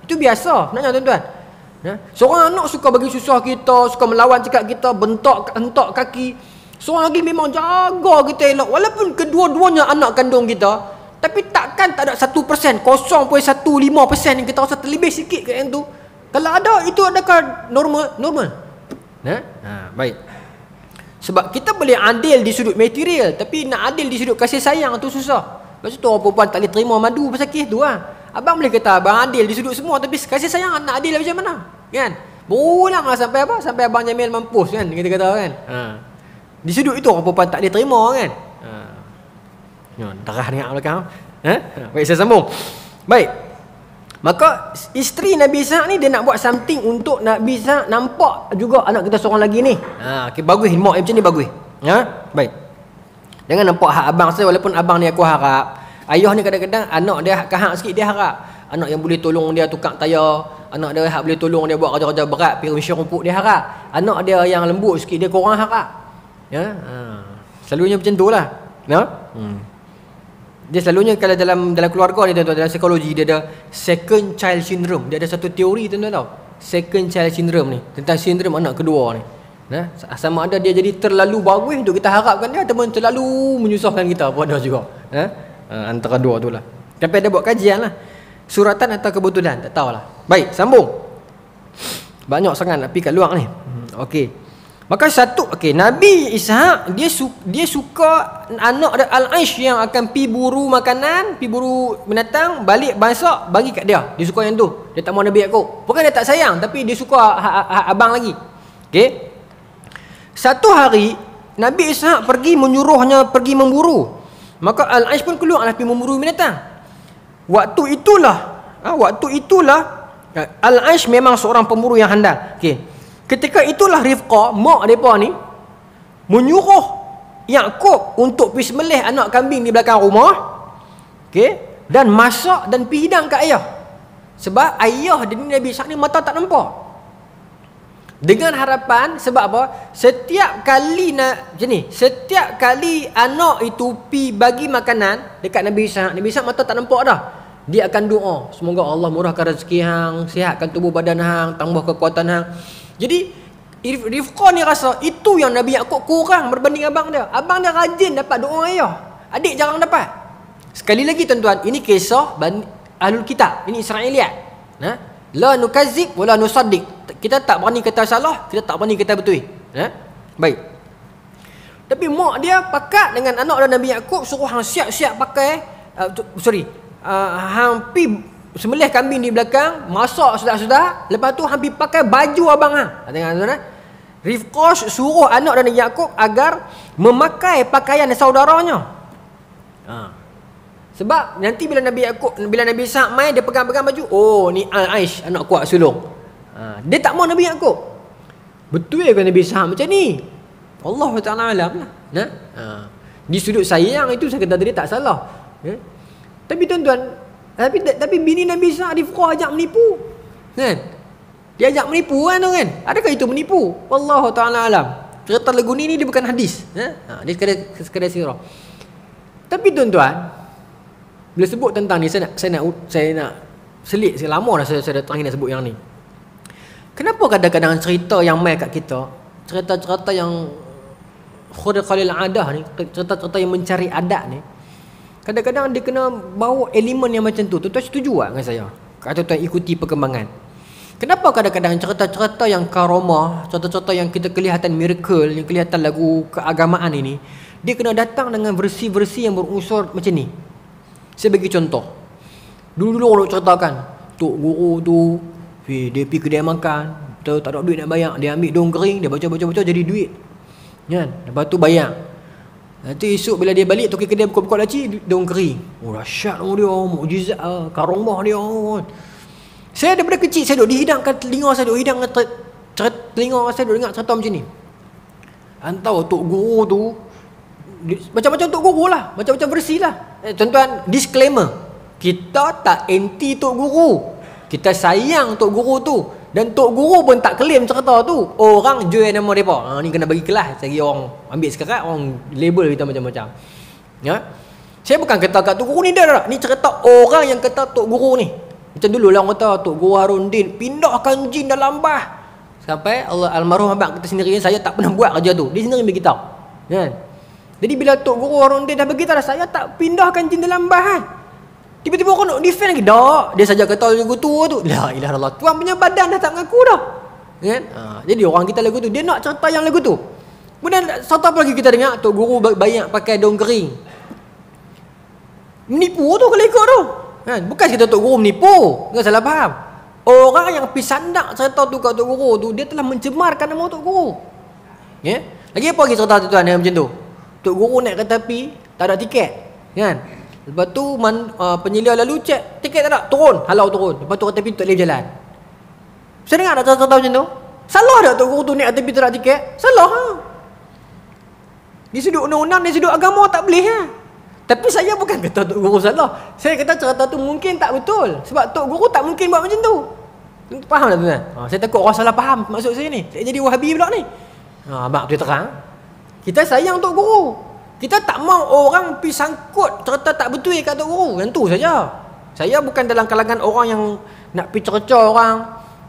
Itu biasa sebenarnya tuan-tuan. Seorang anak suka bagi susah kita, suka melawan cakap kita, hentak kaki. Seorang lagi memang jaga kita elok, walaupun kedua-duanya anak kandung kita. Tapi takkan tak ada 1%, 0.15% yang kita rasa terlebih sikit ke yang tu. Kalau ada, itu adakah normal? Baik. Sebab kita boleh adil di sudut material, tapi nak adil di sudut kasih sayang tu susah. Lepas tu orang perempuan tak boleh terima madu pasal kes tu Abang boleh kata abang adil di sudut semua, tapi kasih sayang nak adil macam mana? Kan? Berulang lah sampai apa? Sampai abang Jamil mampus kan, kita kata kan. Di sudut itu orang perempuan tak boleh terima kan. Darah ni kat belakang. Baik, saya sambung. Baik. Maka isteri Nabi Ishaq ni dia nak buat something untuk Nabi Ishaq nampak juga anak kita seorang lagi ni. Bagus, mak macam ni bagus. Baik. Jangan nampak hak abang saya, walaupun abang ni aku harap. Ayah ni kadang-kadang anak dia hak sikit, dia harap anak yang boleh tolong dia tukang tayar, anak dia hak boleh tolong dia buat kerja-kerja berat, pergi usia rumput, dia harap. Anak dia yang lembut sikit, dia korang harap. Selalunya macam tu lah. Dia selalunya kalau dalam keluarga ni tuan-tuan, dalam psikologi dia ada second child syndrome. Dia ada satu teori tuan-tuan tahu. Second child syndrome ni, tentang sindrom anak kedua ni. Sama ada dia jadi terlalu bagus untuk kita harapkan dia, ataupun terlalu menyusahkan kita pun ada juga. Antara dua tu lah. Sampai ada buat kajian lah. Suratan atau kebetulan, tak tahulah. Baik, sambung. Banyak sangat nak pergi kat luar ni. Okey. Maka satu, okey, Nabi Ishaq dia suka anak Al-Aish yang akan pi buru makanan, pi buru binatang, balik masak bagi kat dia. Dia suka yang tu. Dia tak mau Nabi Yaqub. Bukan dia tak sayang, tapi dia suka abang lagi. Okey. Satu hari Nabi Ishaq menyuruhnya pergi memburu. Maka Al-Aish pun keluarlah pergi memburu binatang. Waktu itulah Al-Aish memang seorang pemburu yang handal. Okey. Ketika itulah Rifqah, mak mereka ni menyuruh Yaqub untuk pergi sembelih anak kambing di belakang rumah, okay, dan masak dan pergi hidang kat ayah. Sebab ayah dia ni Nabi Ishaq ni mata tak nampak. Dengan harapan, sebab apa? Setiap kali anak itu pergi bagi makanan dekat Nabi Ishaq mata tak nampak dah. Dia akan doa, semoga Allah murahkan rezeki hang, sihatkan tubuh badan hang, tambah kekuatan hang. Jadi Rifqah ni rasa itu yang Nabi Yaqub kurang berbanding abang dia. Abang dia rajin dapat doa ayah, adik jarang dapat. Sekali lagi tuan-tuan, ini kisah Ahlul Kitab, ini Israiliyat. La nukazib wala nusaddiq. Kita tak berani kata salah, kita tak berani kata betul. Baik. Tapi mak dia pakat dengan anak dan Nabi Yaqub, suruh hang siap-siap pakai hang pi sembelih kambing di belakang, masak sedap-sedap, lepas tu hampir pakai baju abang hang. Tengok tuan-tuan. Rifqah suruh anak dan Yaqub agar memakai pakaian saudaranya. Sebab nanti bila Nabi Ishaq mai, dia pegang-pegang baju, oh ni Al-Aish, anak kuat sulung. Dia tak mau Nabi Yaqub. Betul ke Nabi Ishaq macam ni? Allah Ta'ala alam lah. Di sudut sayang itu saya kata tadi tak salah. Tapi tuan-tuan, tapi bini Nabi Ishaq Rifqah ajak menipu, kan? Dia ajak menipu kan, kan? Adakah itu menipu? Wallahu ta'ala alam. Cerita lagu ni dia bukan hadis, dia sekadar sirah. Tapi tuan-tuan, bila sebut tentang ni, saya nak selit, saya lama dah saya dah terakhir nak sebut yang ni. Kenapa kadang-kadang cerita yang mai kat kita, cerita-cerita yang khurqalil adah ni, cerita-cerita yang mencari adat ni, kadang-kadang dia kena bawa elemen yang macam tu. Tuan-tuan setuju tak dengan saya? Kata tuan ikuti perkembangan. Kenapa kadang-kadang cerita-cerita yang karamah, cerita-cerita yang kita kelihatan miracle, yang kelihatan lagu keagamaan ini, dia kena datang dengan versi-versi yang berunsur macam ni. Saya bagi contoh. Dulu-dulu orang ceritakan, tok guru tu dia pergi kedai makan, tak ada duit nak bayar, dia ambil daun kering, dia baca-baca jadi duit, kan? Lepas tu bayar. Nanti esok bila dia balik, toki kedai buka-buka laci, daun kering. Oh dahsyat dia, mukjizat karamah dia. Saya daripada kecil saya duduk dihidangkan telinga saya, duduk hidangkan telinga saya, duduk dengar cerita macam ni. Antau tok guru tu macam-macam tok guru lah, macam-macam versi lah. Tuan-tuan, disclaimer, kita tak anti tok guru, kita sayang tok guru tu. Dan tok guru pun tak claim cerita tu, orang jual nama mereka. Ni kena bagi kelas, cari orang ambil sekarat, orang label kita macam-macam. Ya? Saya bukan kata kat tok guru ni dah. Ni cerita orang yang kata tok guru ni. Macam dulu lah orang kata tok guru Harundin pindahkan jin dalam bah. Sampai Allah almarhum abang kita sendiri, saya tak pernah buat kerja tu. Dia sendiri bagi tahu. Kan? Jadi bila tok guru Harundin dah bagi tahu, saya tak pindahkan jin dalam bah kan. Tiba-tiba orang nak defend lagi. Tak, dia saja kata lagu tu. La ilaha illallah. Tuan punya badan dah tak mengaku dah. Kan? Jadi orang kita lagu tu, dia nak cerita yang lagu tu. Kemudian satu apa lagi kita dengar, tok guru banyak pakai daun kering. Menipu tu kalau ikut tu. Kan? Bukan kita tok guru menipu. Jangan salah faham. Orang yang pergi sandak cerita tu kat tok guru tu, dia telah mencemarkan nama tok guru. Ya? Lagi apa lagi cerita tu tuan yang macam tu? Tok guru naik kereta api, tak ada tiket. Kan? Lepas tu penyelia lalu cek, tiket tak ada, turun, halau turun. Lepas tu kereta api tak boleh berjalan. Saya dengar tak cerita macam tu? Salah tak tok guru tu naik kereta api tak ada tiket? Salah ha? Di sudut undang-undang, di sudut agama tak boleh ha? Tapi saya bukan kata tok guru salah. Saya kata cerita tu mungkin tak betul. Sebab tok guru tak mungkin buat macam tu. Faham tak tuan? Saya takut orang salah faham maksud saya ni. Saya jadi wahabi pula ni. Abang dia terang. Kita sayang tok guru. Kita tak mau orang pergi sangkut cerita tak betul kat tok guru. Yang tu saja. Saya bukan dalam kalangan orang yang nak pergi cerca orang,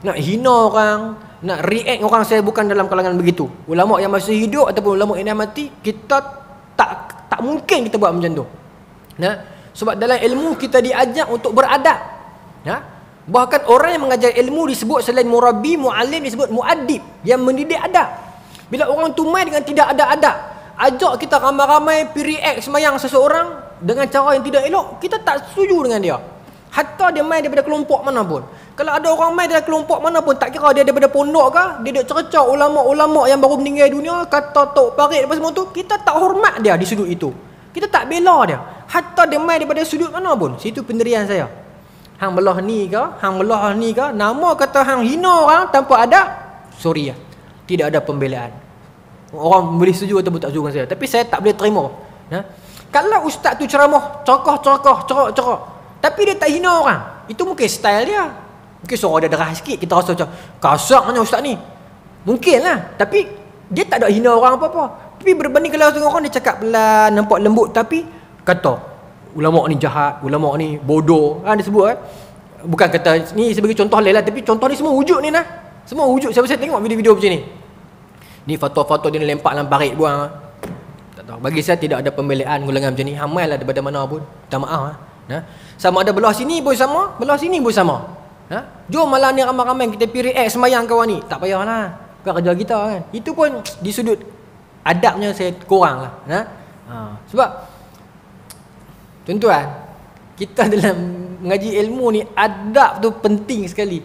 nak hina orang, nak react orang. Saya bukan dalam kalangan begitu. Ulama yang masih hidup ataupun ulama yang dah mati, kita tak mungkin kita buat macam tu. Sebab dalam ilmu kita diajak untuk beradab. Bahkan orang yang mengajar ilmu disebut selain murabbi, muallim disebut muaddib, yang mendidik adab. Bila orang tu main dengan tidak ada adab, ajak kita ramai-ramai pergi react semayang seseorang dengan cara yang tidak elok, kita tak setuju dengan dia. Hatta dia main daripada kelompok mana pun. Kalau ada orang main dari kelompok mana pun, tak kira dia daripada pondok ke, dia duk cerca ulama-ulama yang baru meninggal dunia, kata Tok Parit apa semua tu, kita tak hormat dia di sudut itu. Kita tak bela dia. Hatta dia main daripada sudut mana pun. Situ pendirian saya. Hang belah ni ke, hang belah ni ke, nama kata hang hina orang tanpa adab, sorry lah, tidak ada pembelaan. Orang boleh setuju atau tak setuju dengan saya, tapi saya tak boleh terima. Kalau ustaz tu ceramah cerak, tapi dia tak hina orang, itu mungkin style dia. Mungkin suara dia derah sikit, kita rasa macam kasarnya ustaz ni, mungkin lah. Tapi dia tak ada hina orang apa-apa. Tapi berbanding kalau setengah orang dia cakap pelan, nampak lembut, tapi kata ulama ni jahat, ulama ni bodoh, dia sebut kan. Bukan kata ni sebagai contoh lain lah, tapi contoh ni semua wujud ni lah. Semua wujud. Saya tengok video-video macam ni. Ni fatwa-fatwa dia lempar dalam parit buang. Tak tahu. Bagi saya tidak ada pembelaan golongan macam ni. Hamai lah daripada mana pun. Minta maaf lah. Sama ada belah sini pun sama, belah sini pun sama. Jom malam ni ramai-ramai kita pergi react semayang kawan ni. Tak payahlah. Bukan kerja kita kan. Itu pun di sudut adabnya saya kurang lah. Sebab tuan-tuan, kita dalam mengaji ilmu ni, adab tu penting sekali.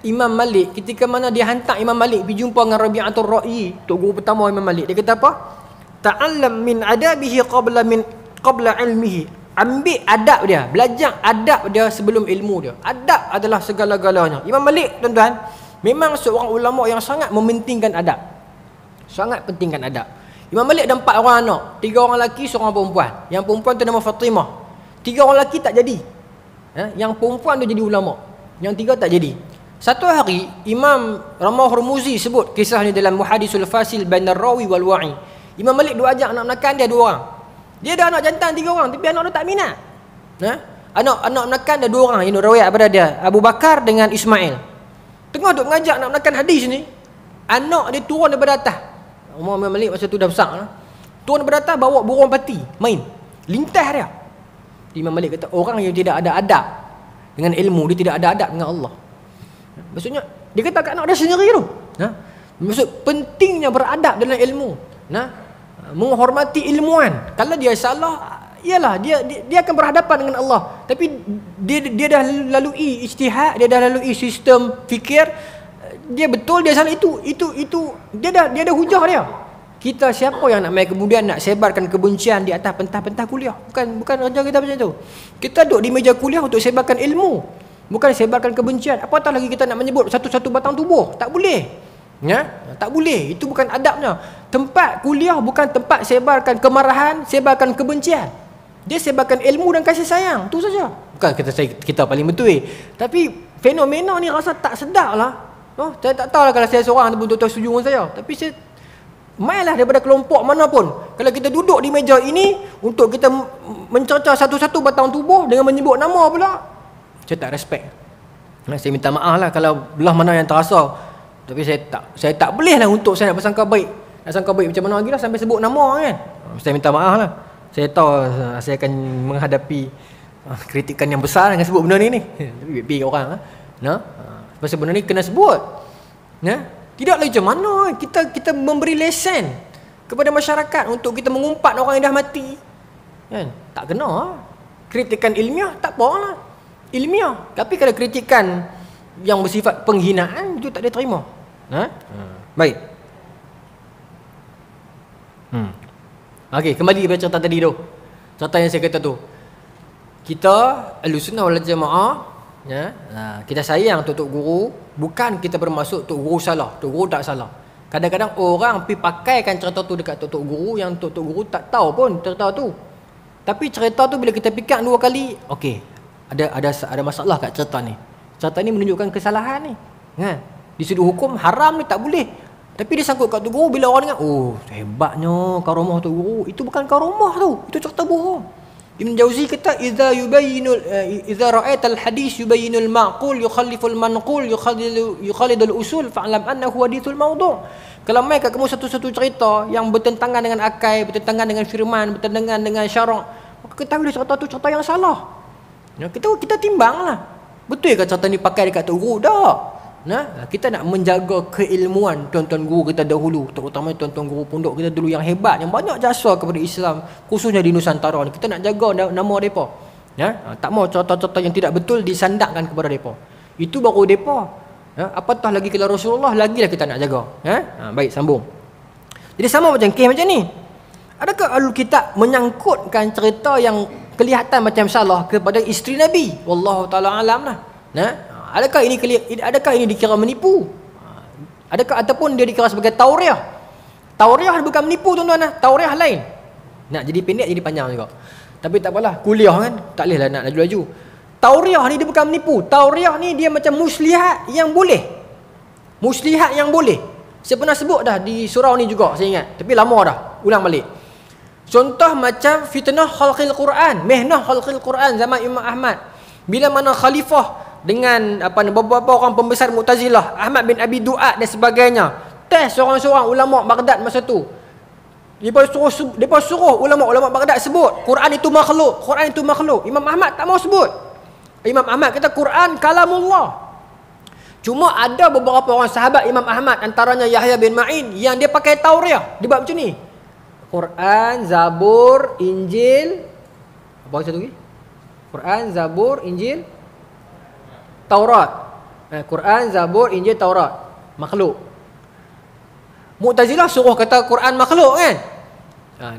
Imam Malik, ketika mana dia hantar Imam Malik pergi jumpa dengan Rabi'atul Ra'i, tok guru pertama Imam Malik, dia kata apa? Ta'allam min adabihi qabla ilmihi. Ambil adab dia, belajar adab dia sebelum ilmu dia. Adab adalah segala-galanya. Imam Malik, tuan-tuan, memang seorang ulama yang sangat mementingkan adab. Sangat pentingkan adab. Imam Malik ada 4 orang anak, 3 orang lelaki, seorang perempuan. Yang perempuan tu nama Fatimah. 3 orang lelaki tak jadi. Yang perempuan tu jadi ulama. Yang 3 tak jadi. Satu hari Imam Ramah Hurmuzi sebut kisah ni dalam Muhadisul Fasil Bainar Rawi wal Wa'i. Imam Malik dua ajak anak menakan dia 2 orang. Dia ada anak jantan 3 orang, tapi anak dia tak minat. Anak menakan dia 2 orang yang riwayat pada dia, Abu Bakar dengan Ismail. Tengah duk mengajak anak menakan hadis ni, anak dia turun daripada atas. Umar Imam Malik masa tu dah besar. Turun daripada atas bawa burung pati main. Lintas dia. Imam Malik kata orang yang tidak ada adab dengan ilmu, dia tidak ada adab dengan Allah. Maksudnya dia kata kat anak dia sendiri tu. Maksud pentingnya beradab dalam ilmu. Menghormati ilmuwan. Kalau dia salah, iyalah dia akan berhadapan dengan Allah. Tapi dia dah lalui ijtihad, dia dah lalui sistem fikir. Dia betul, dia salah, itu dia dah hujah dia. Kita siapa yang nak main kemudian nak sebarkan kebencian di atas pentas-pentas kuliah? Bukan kerja kita macam tu. Kita duduk di meja kuliah untuk sebarkan ilmu, bukan sebarkan kebencian. Apatah lagi kita nak menyebut satu-satu batang tubuh. Tak boleh. Tak boleh. Itu bukan adabnya. Tempat kuliah bukan tempat sebarkan kemarahan, sebarkan kebencian. Dia sebarkan ilmu dan kasih sayang. Itu saja. Bukan kita paling betul. Tapi fenomena ni rasa tak sedap lah. Saya tak tahu lah kalau saya seorang ataupun tuan-tuan setuju dengan saya. Tapi saya mainlah daripada kelompok mana pun. Kalau kita duduk di meja ini untuk kita mencerca satu-satu batang tubuh dengan menyebut nama pula, saya tak respect. Saya minta maaf lah kalau belah mana yang terasa. Tapi saya tak boleh lah untuk saya nak bersangka baik. Nak sangka baik macam mana lagi lah sampai sebut nama kan. Saya minta maaf lah. Saya tahu saya akan menghadapi kritikan yang besar dengan sebut benda ni. Tapi baik orang lah. Pasal benda ni kena sebut. Tidaklah macam mana kita memberi lesen kepada masyarakat untuk kita mengumpat orang yang dah mati. Tak kena. Kritikan ilmiah tak apa lah. Ilmiah. Tapi kalau kritikan yang bersifat penghinaan, itu tak diterima. Baik. Okey, kembali kepada cerita tadi tu. Cerita yang saya kata tu. Kita Ahlussunnah wal Jamaah, kita sayang tok guru, bukan kita bermaksud tok guru salah, tok guru tak salah. Kadang-kadang orang pergi pakaikan cerita tu dekat tok guru yang tok guru tak tahu pun cerita tu. Tapi cerita tu bila kita fikir 2 kali, okey, ada masalah kat cerita ni. Cerita ni menunjukkan kesalahan ni. Di sudut hukum haram ni tak boleh. Tapi dia sangkut kat tok guru, bila orang dengar, oh hebatnya karomah tok guru. Itu bukan karomah tu, itu cerita bohong. Ibn Jauzi kata idza ra'aital hadis yubayyinul ma'qul yukhalliful manqul yukhallidul usul fa'lam annahu hadithul mawdu'. Kalau mai kat kamu satu-satu cerita yang bertentangan dengan akal, bertentangan dengan firman, bertentangan dengan syarak, maka ketahuilah cerita tu cerita yang salah. Kita timbanglah. Betul ke cerita ni pakai dekat tok guru? Tak. Nah, kita nak menjaga keilmuan tuan-tuan guru kita dahulu, terutama tuan-tuan guru pondok kita dulu yang hebat, yang banyak jasa kepada Islam, khususnya di Nusantara ni. Kita nak jaga nama depa. Ya, tak mau contoh-contoh yang tidak betul disandakkan kepada depa. Itu baru depa. Ya, apatah lagi kalau Rasulullah, lagilah kita nak jaga. Ya? Baik, sambung. Jadi sama macam kes macam ni. Adakah Ahlul Kitab menyangkutkan cerita yang kelihatan macam salah kepada isteri Nabi? Wallahu taala alam lah. Nah, adakah ini dikira menipu? Adakah ataupun dia dikira sebagai tauriah? Tauriah bukan menipu tuan-tuan, tauriah lain. Nak jadi pendek jadi panjang juga. Tapi tak apalah, kuliah kan, tak bolehlah nak laju-laju. Tauriah ni dia bukan menipu. Tauriah ni dia macam muslihat yang boleh. Muslihat yang boleh. Saya pernah sebut dah di surau ni juga, saya ingat. Tapi lama dah, ulang balik. Contoh macam fitnah khalqil Quran, mihnah khalqil Quran zaman Imam Ahmad. Bila mana khalifah dengan beberapa orang pembesar Mu'tazilah, Ahmad bin Abi Du'ad dan sebagainya, test seorang-seorang ulama Baghdad masa tu. Depa suruh ulama-ulama Baghdad sebut Quran itu makhluk, Quran itu makhluk. Imam Ahmad tak mau sebut. Imam Ahmad kata Quran kalamullah. Cuma ada beberapa orang sahabat Imam Ahmad, antaranya Yahya bin Ma'in, yang dia pakai tauriah. Dia buat macam ni. Quran, Zabur, Injil, apa satu lagi? Quran, Zabur, Injil, Taurat. Quran, Zabur, Injil, Taurat. Makhluk. Mu'tazilah suruh kata Quran makhluk kan?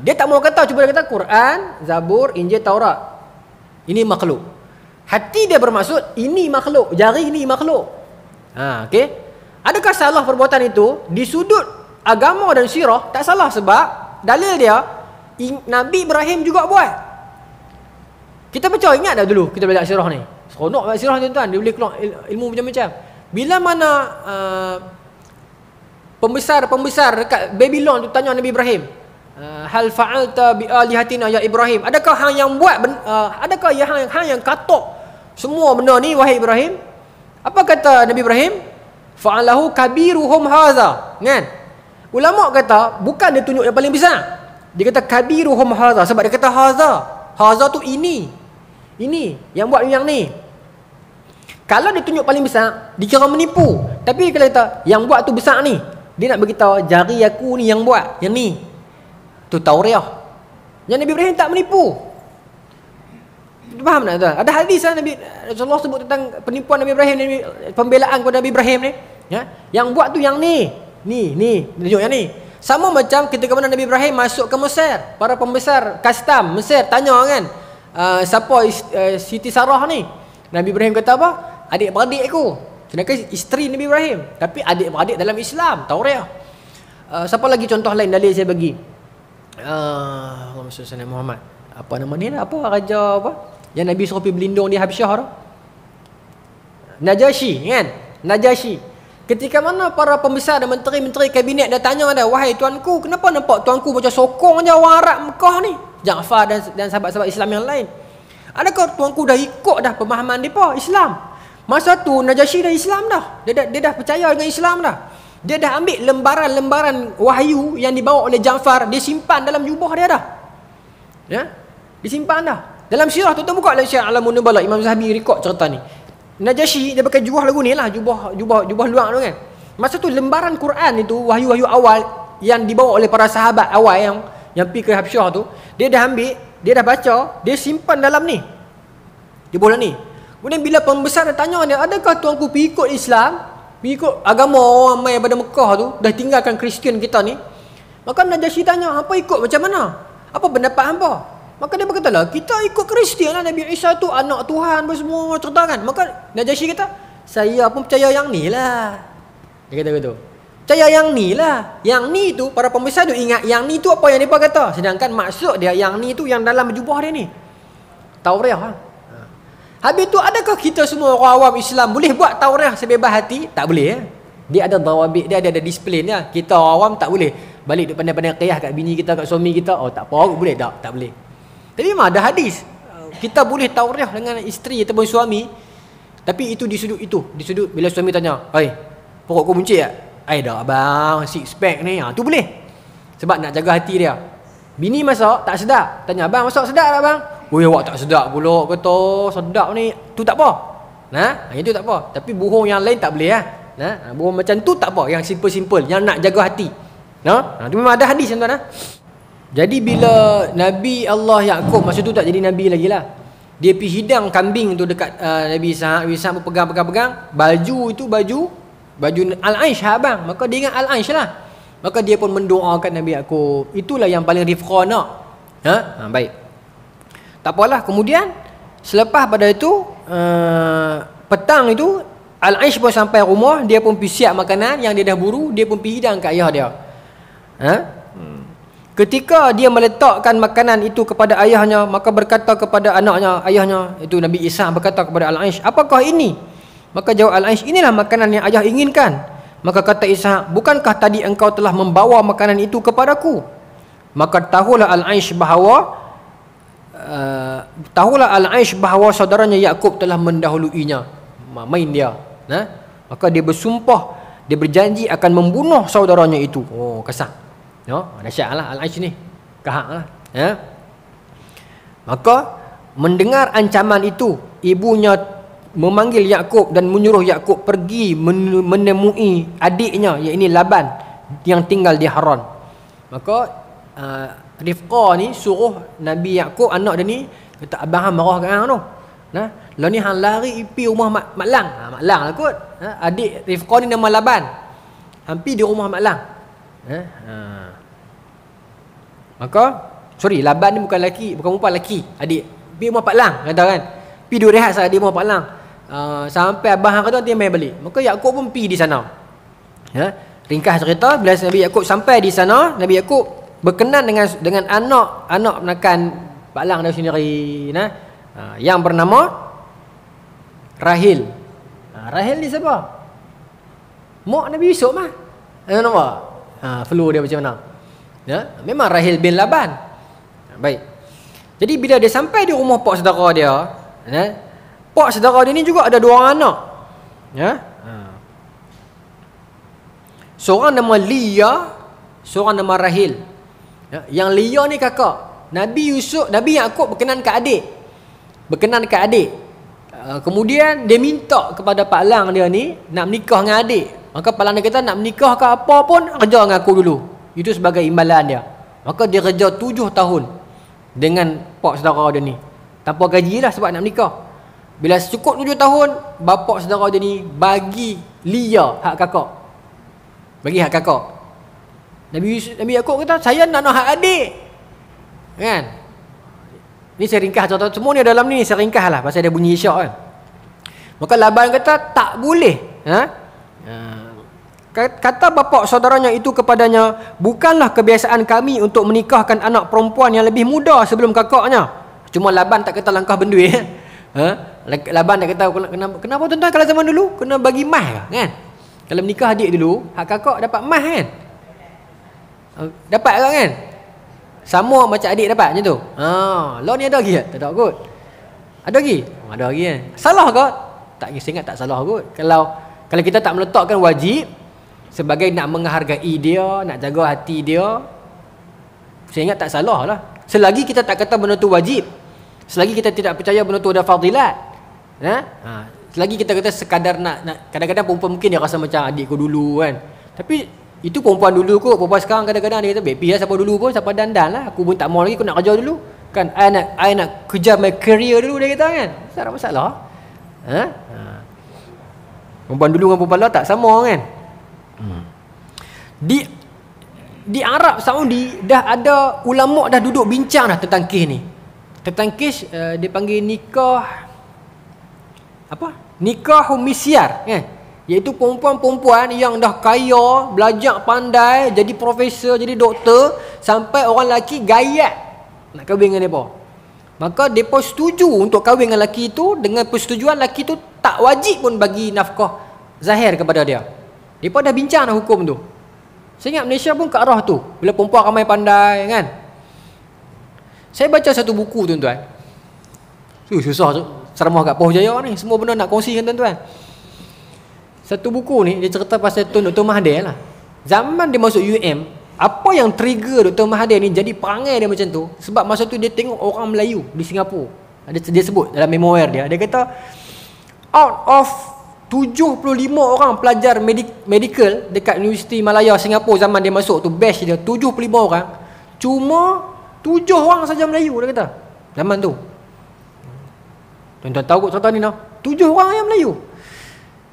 Dia tak mau kata, cuba dia kata Quran, Zabur, Injil, Taurat. Ini makhluk. Hati dia bermaksud ini makhluk, jari ini makhluk. Okey. Adakah salah perbuatan itu? Di sudut agama dan sirah tak salah, sebab dalil dia Nabi Ibrahim juga buat. Kita baca, ingat dah dulu kita belajar sirah ni. Seronok belajar sirah tuan-tuan, dia boleh keluar ilmu macam-macam. Bila mana pembesar dekat Babylon tu tanya Nabi Ibrahim, hal fa'alta bi alihatina ya Ibrahim, adakah hang yang buat adakah hang yang katok semua benda ni wahai Ibrahim? Apa kata Nabi Ibrahim? Fa'alahu kabiruhum hadza. Kan? Ulama kata bukan dia tunjuk yang paling besar. Dia kata kabiruhum hadza, sebab dia kata hadza. Hadza tu ini. Ini yang buat yang ni. Kalau dia tunjuk paling besar, dikira menipu. Tapi kalau kata yang buat tu besar ni, dia nak beritahu jari aku ni yang buat, yang ni. Tu tauriah. Yang Nabi Ibrahim tak menipu. Faham tak tuan? Ada hadis Nabi Rasulullah sebut tentang penipuan Nabi Ibrahim ni, pembelaan kepada Nabi Ibrahim ni, ya. Yang buat tu yang ni. Ni, tunjuk yang ni. Sama macam ketika mana Nabi Ibrahim masuk ke Mesir, para pembesar kastam Mesir tanya kan, siapa Siti Sarah ni? Nabi Ibrahim kata apa? Adik-beradik aku. Sedangkan isteri Nabi Ibrahim, tapi adik-beradik dalam Islam, tauriah. Siapa lagi contoh lain dalil saya bagi? Allahumma salli ala Muhammad. Apa nama ni lah? Apa raja apa? Yang Nabi suruh pergi berlindung di Habsyah tu? Najasyi kan? Najasyi. Ketika mana para pembesar dan menteri-menteri kabinet dia tanya dia, wahai tuanku, kenapa nampak tuanku macam sokong je orang Arab Mekah ni? Ja'far dan sahabat-sahabat Islam yang lain. Adakah tuanku dah ikut dah pemahaman mereka Islam? Masa tu Najasyi dah Islam dah. Dia dah percaya dengan Islam dah. Dia dah ambil lembaran-lembaran wahyu yang dibawa oleh Ja'far, dia simpan dalam jubah dia dah. Ya? Disimpan dah. Dalam sirah tu buka dalam Syiar Alamun Nubala, Imam Zahabi rekod cerita ni. Najasyi dia pakai jubah lagu ni lah, jubah luar tu kan. Masa tu lembaran Quran itu, wahyu-wahyu awal yang dibawa oleh para sahabat awal yang pergi ke Habsyah tu, dia dah ambil, dia dah baca, dia simpan dalam ni. Di bola ni. Kemudian bila pembesar dia tanya dia, adakah tuanku pergi ikut Islam, pergi ikut agama orang mai pada Mekah tu, dah tinggalkan Kristian kita ni? Maka Najasyi tanya, apa ikut macam mana? Apa pendapat hangpa? Maka dia berkata lah, kita ikut Kristian lah, Nabi Isa tu anak Tuhan semua cerita kan. Maka Najasyi kata, saya pun percaya yang ni lah. Dia kata begitu. Percaya yang ni lah. Yang ni tu, para pembesar tu ingat yang ni tu apa yang mereka kata. Sedangkan maksud dia yang ni tu yang dalam jubah dia ni. Tauriah lah. Habis tu adakah kita semua orang awam Islam boleh buat tauriah sebebas hati? Tak boleh ya. Dia ada dawabit dia, ada disiplin dia. Kita orang awam tak boleh balik duk pandai-pandai qiyas kat bini kita, kat suami kita. Oh tak apa, boleh tak? Tak boleh. Tapi memang ada hadis kita boleh tauriah dengan isteri ataupun suami, tapi itu di sudut bila suami tanya, "Hai, pokok kau buncit tak?" "Ai dah abang, six pack ni." Tu boleh. Sebab nak jaga hati dia. Bini masak tak sedap, tanya, "Abang masak sedap tak bang?" "Oi, awak tak sedap pula," kata. "Sedap ni." Tu tak apa. Yang tu tak apa. Tapi bohong yang lain tak boleh lah. Berumah macam tu tak apa, yang simple-simple, yang nak jaga hati. Itu memang ada hadis tuan-tuan. Jadi bila Nabi Allah Yaqub masa tu tak jadi Nabi lagi lah, dia pergi hidang kambing tu dekat Nabi Ishaq. Nabi Ishaq berpegang, baju itu baju Al-Aish abang. Maka dia ingat Al-Aish lah. Maka dia pun mendoakan Nabi Yaqub. Itulah yang paling rifqah nak. Baik. Tak apalah. Kemudian selepas pada itu petang itu Al-Aish pun sampai rumah. Dia pun pergi siap makanan yang dia dah buru. Dia pun pergi hidang kat ayah dia. Ketika dia meletakkan makanan itu kepada ayahnya, maka berkata kepada ayahnya, itu Nabi Ishaq berkata kepada Al-Aish, apakah ini? Maka jawab Al-Aish, inilah makanan yang ayah inginkan. Maka kata Ishaq, bukankah tadi engkau telah membawa makanan itu kepadaku? Maka tahulah Al-Aish bahawa saudaranya Yaqub telah mendahuluinya. Main dia. Maka dia bersumpah, dia berjanji akan membunuh saudaranya itu. Oh, kesal. Dahsyatlah Al-Aish ni. Kahak lah. Maka mendengar ancaman itu, ibunya memanggil Yaqub dan menyuruh Yaqub pergi menemui adiknya, iaitu Laban, yang tinggal di Haran. Maka Rifqah ni suruh Nabi Yaqub, anak dia ni, kata abang hang marah kat hang tu. Lah ni hang lari pergi rumah Mak Lang. Mak Lang lah kot. Adik Rifqah ni nama Laban. Hampir di rumah Mak Lang. Maka Laban ni bukan perempuan lelaki, adik. Pergi rumah Pak Lang kata kan. Pergi duduk rehat di rumah Pak Lang. Sampai abang hang kata dia mai balik. Maka Yaqub pun pergi di sana. Ringkas cerita, bila Nabi Yaqub sampai di sana, Nabi Yaqub berkenan dengan anak menakan Pak Lang dia sendiri, yang bernama Rahil. Rahil ni siapa? Mak Nabi Yusuf mah. Nampak? Flu dia macam mana? Memang Rahil bin Laban. Baik. Jadi bila dia sampai di rumah pak saudara dia, pak saudara dia ni juga ada 2 orang anak. Seorang nama Lia, seorang nama Rahil. Yang Lia ni kakak. Nabi Yaqub berkenan ke adik. Kemudian dia minta kepada Pak Lang dia ni nak menikah dengan adik. Maka Pak Lang dia kata, nak menikah ke apa pun kerja dengan aku dulu. Itu sebagai imbalan dia. Maka dia kerja 7 tahun dengan pak saudara dia ni, tanpa gaji lah, sebab nak menikah. Bila cukup 7 tahun, bapa saudara dia ni bagi Lia hak kakak. Nabi Yaqub kata, saya nak hak adik. Kan? Ni saya ringkas contoh. Semua ni dalam ni saya ringkas lah, pasal dia bunyi isyak kan. Maka Laban kata, tak boleh. Kata bapa saudaranya itu kepadanya, bukanlah kebiasaan kami untuk menikahkan anak perempuan yang lebih muda sebelum kakaknya. Cuma Laban tak kata langkah bendui. Laban tak kata, kenapa tuan-tuan kalau zaman dulu kena bagi mas kan? Kalau menikah adik dulu, hak kakak dapat mas kan? Dapat kan? Sama macam adik dapat macam tu. Law ni ada lagi tak? Tak ada kot. Ada lagi? Ada lagi kan? Salah ke? Tak, saya ingat tak salah kot. Kalau kita tak meletakkan wajib sebagai nak menghargai dia, nak jaga hati dia, saya ingat tak salah lah. Selagi kita tak kata benda tu wajib, selagi kita tidak percaya benda tu ada fadilat, selagi kita kata sekadar nak kadang-kadang perempuan mungkin dia rasa macam adikku dulu kan, tapi itu perempuan dulu kot. Perempuan sekarang kadang-kadang dia kata, baby lah, siapa dulu pun, siapa dandan lah, aku pun tak mau lagi, aku nak kerja dulu kan, I nak kejar my career dulu, dia kata kan. Tak ada masalah. Perempuan dulu dengan perempuan lah tak sama kan. Di Arab Saudi dah ada ulama dah duduk bincang dah tentang kes ni. Tentang kes dia panggil nikah misyar kan, iaitu perempuan-perempuan yang dah kaya, belajar pandai, jadi profesor, jadi doktor, sampai orang lelaki gayat nak kahwin dengan depa. Maka depa setuju untuk kahwin dengan lelaki itu, dengan persetujuan lelaki itu tak wajib pun bagi nafkah zahir kepada dia. Depa dah bincang dah hukum tu. Saya ingat Malaysia pun ke arah tu, bila perempuan ramai pandai kan. Saya baca satu buku tuan-tuan. Susah ceramah kat Poh Jaya ni, semua benda nak kongsi dengan tuan-tuan. Satu buku ni dia cerita pasal Dr. Mahathir lah. Zaman dia masuk UM, apa yang trigger Dr. Mahathir ni jadi perangai dia macam tu, sebab masa tu dia tengok orang Melayu di Singapura. Dia sebut dalam memoir dia kata, out of 75 orang pelajar medical dekat Universiti Malaya Singapura zaman dia masuk tu, batch dia 75 orang. Cuma 7 orang saja Melayu dia kata. Zaman tu. Tuan-tuan tahu kot cerita ni noh. 7 orang yang Melayu.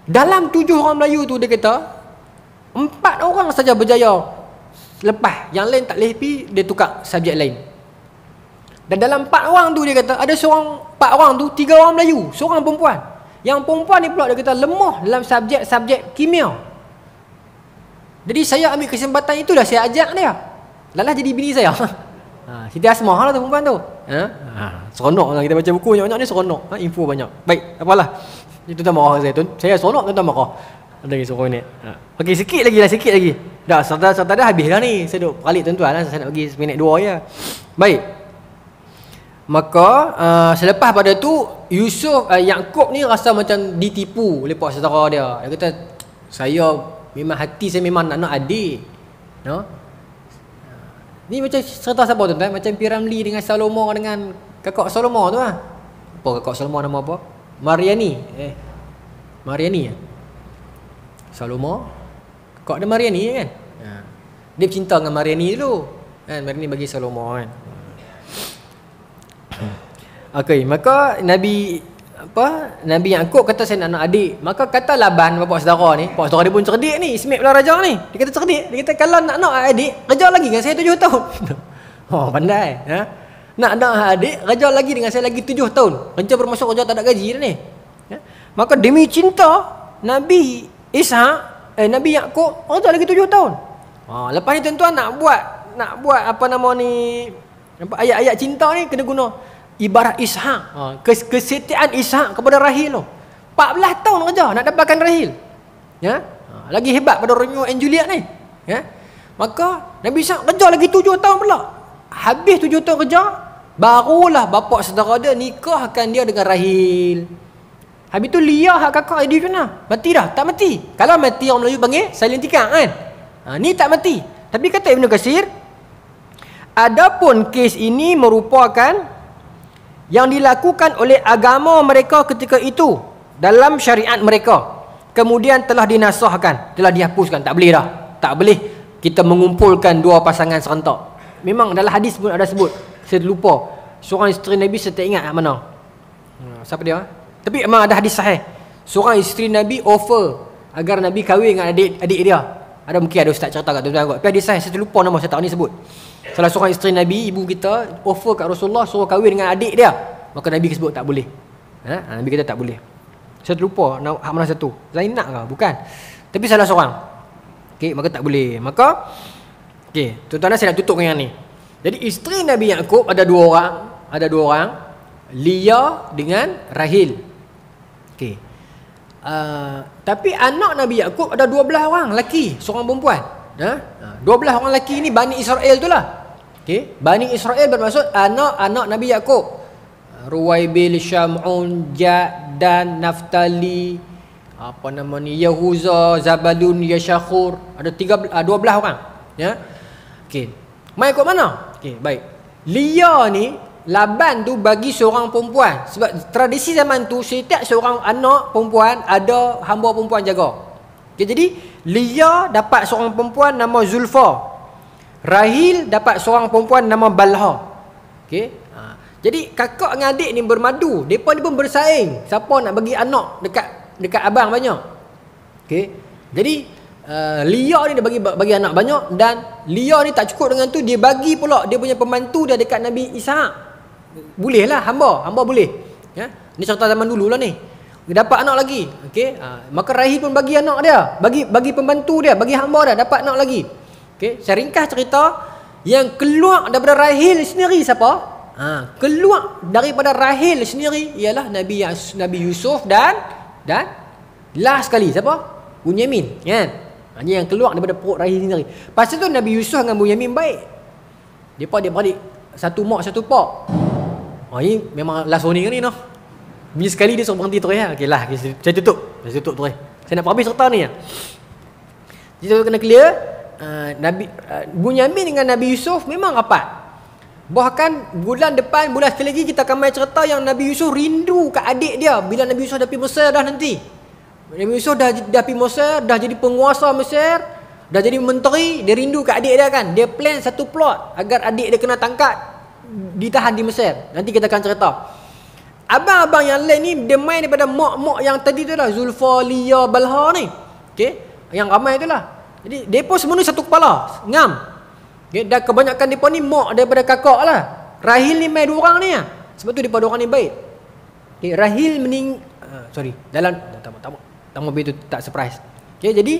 Dalam 7 orang Melayu tu dia kata 4 orang saja berjaya lepas. Yang lain tak boleh pergi, dia tukar subjek lain. Dan dalam 4 orang tu dia kata ada seorang 4 orang tu 3 orang Melayu, seorang perempuan. Yang perempuan ni pula dia kata lemah dalam subjek kimia. Jadi saya ambil kesempatan itulah saya ajak dia. Lalah jadi bini saya. Siti Asmah lah tu perempuan tu. Seronok lah kita baca buku banyak-banyak ni, seronok. Info banyak. Baik, apalah. Itu tak marah saya tu. Saya seronok tu tak marah. Ada lagi suruh ni. Okey, sikit lagi. Dah, serta dah habis dah ni. Saya duk balik tuan-tuan lah. Saya nak pergi seminit 2 je. Baik. Maka selepas pada tu Yusuf Yaqub ni rasa macam ditipu oleh pak saudara dia. Dia kata saya memang hati saya memang nak adik. No? Ni macam cerita siapa tuan-tuan? Macam Piramli dengan Salomo dengan kakak Salomo tu lah. Apa kakak Salomo nama apa? Mariani. Mariani ya. Salomo kakak dia Mariani kan? Dia bercinta dengan Mariani dulu. Kan Mariani bagi Salomo kan. Okey, maka Nabi Yaqub kata saya nak adik. Maka kata Laban bapa saudara ni, pak saudara dia pun cerdik ni, Ismail pula raja ni. Dia kata cerdik. Dia kata kalau nak adik, kerja lagi dengan saya 7 tahun. Oh, pandai, Nak adik, kerja lagi dengan saya lagi 7 tahun. Kerja bermasuk kerja tak ada gaji dah ni. Maka demi cinta Nabi Yaqub kerja lagi 7 tahun. Lepas ni tuan-tuan nak buat apa nama ni, ayat-ayat cinta ni kena guna ibarat Ishak, kesetiaan Ishak kepada Rahil tu. 14 tahun kerja nak dapatkan Rahil. Ya? Lagi hebat pada Romeo and Juliet ni. Ya? Maka Nabi Ishak kerja lagi 7 tahun pula. Habis 7 tahun kerja, barulah bapa saudara dia nikahkan dia dengan Rahil. Habis tu Leah hak kakak dia macam mana? Mati dah? Tak mati. Kalau mati orang Melayu panggil silent tikar kan? Ni tak mati. Tapi kata Ibnu Katsir, adapun kes ini merupakan yang dilakukan oleh agama mereka ketika itu dalam syariat mereka, kemudian telah dinasahkan, telah dihapuskan. Tak boleh dah. Tak boleh kita mengumpulkan 2 pasangan serentak. Memang dalam hadis pun ada sebut. Saya lupa. Seorang isteri Nabi saya tak ingat mana. Siapa dia? Tapi memang ada hadis sahih. Seorang isteri Nabi offer agar Nabi kahwin dengan adik dia. Ada mungkin ada ustaz cerita kat tuan-tuan kot. Tapi hadis sahih saya lupa nama, saya tak ni sebut. Salah seorang isteri Nabi, ibu kita offer kat Rasulullah suruh kahwin dengan adik dia. Maka Nabi sebut tak boleh. Nabi kata tak boleh. Saya terlupa hak mana satu. Zainab ke? Bukan. Tapi salah seorang. Okey, maka tak boleh. Maka okey, tuan-tuan saya nak tutup dengan yang ni. Jadi isteri Nabi Yaqub ada 2 orang, Leah dengan Rahil. Okey. Tapi anak Nabi Yaqub ada 12 orang lelaki, seorang perempuan. 12 orang lelaki ni Bani Israel tu lah. Okey, Bani Israel bermaksud anak-anak Nabi Yaqub. Ruwaibil, Syam'un, Jad dan Naftali, apa nama ni, Yahuza, Zabalun, Yashakhur. Ada 12 orang. Ya. Okey. Mai ikut mana? Okey, baik. Leah ni Laban tu bagi seorang perempuan. Sebab tradisi zaman tu setiap seorang anak perempuan ada hamba perempuan jaga. Okay, jadi Leah dapat seorang perempuan nama Zulfa. Rahil dapat seorang perempuan nama Balha. Okay. Jadi kakak dengan adik ni bermadu. Mereka ni pun bersaing. Siapa nak bagi anak dekat abang banyak. Okay. Jadi Leah ni dia bagi anak banyak. Dan Leah ni tak cukup dengan tu, dia bagi pula dia punya pembantu dia dekat Nabi Ishak. Boleh lah, hamba boleh. Ya? Ni cerita zaman dulu lah ni. Dia dapat anak lagi. Okay. Maka Rahil pun bagi anak dia, bagi pembantu dia, bagi hamba dia, dapat anak lagi. Okay. Saya ringkas cerita. Yang keluar daripada Rahil sendiri siapa? Keluar daripada Rahil sendiri ialah Nabi Yusuf dan last sekali siapa? Bunyamin, kan? Ini yang keluar daripada perut Rahil sendiri. Pasal tu Nabi Yusuf dengan Bunyamin baik. Dia beradik satu mak satu pak. Ini memang last warning ni noh. Bila sekali dia suruh berhenti terus ya. Okeylah, saya tutup terus. Saya nak habis cerita ni ya. Jadi kena clear, Bunyamin dengan Nabi Yusuf memang rapat. Bahkan bulan sekali lagi kita akan main cerita yang Nabi Yusuf rindu kat adik dia bila Nabi Yusuf dah pergi Mesir dah nanti. Nabi Yusuf dah pergi Mesir, dah jadi penguasa Mesir, dah jadi menteri, dia rindu kat adik dia kan. Dia plan satu plot agar adik dia kena tangkap, ditahan di Mesir. Nanti kita akan cerita. Abang-abang yang lain ni dia main daripada mak-mak yang tadi tu lah, Zulfa, Lia, Balha ni. Okey, yang ramai tu lah. Jadi depa semua ni satu kepala, ngam. Okey, dan kebanyakan depa ni mak daripada kakak lah. Rahil ni main 2 orang ni lah. Sebab tu depa 2 orang ni baik. Okey, Rahil dalam tak mau tu tak surprise. Okey, jadi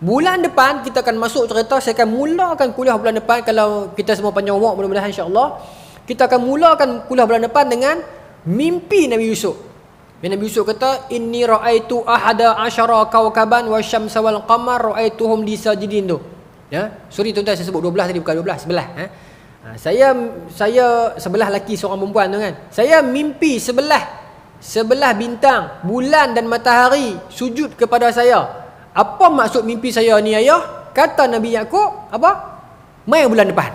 bulan depan kita akan masuk cerita. Saya akan mulakan kuliah bulan depan kalau kita semua panjang umur mudah-mudahan insya-Allah. Kita akan mulakan kuliah bulan depan dengan mimpi Nabi Yusuf. Nabi Yusuf kata inni raaitu ahada asyara kawkaban wasyamsa wal qamar raaituhum disajidin tu. Ya, sorry tuan-tuan saya sebut 12 tadi bukan 12, 11 saya sebelah lelaki seorang perempuan tu kan. Saya mimpi sebelah bintang, bulan dan matahari sujud kepada saya. Apa maksud mimpi saya ni ayah? Kata Nabi Yaqub, apa? Mai bulan depan.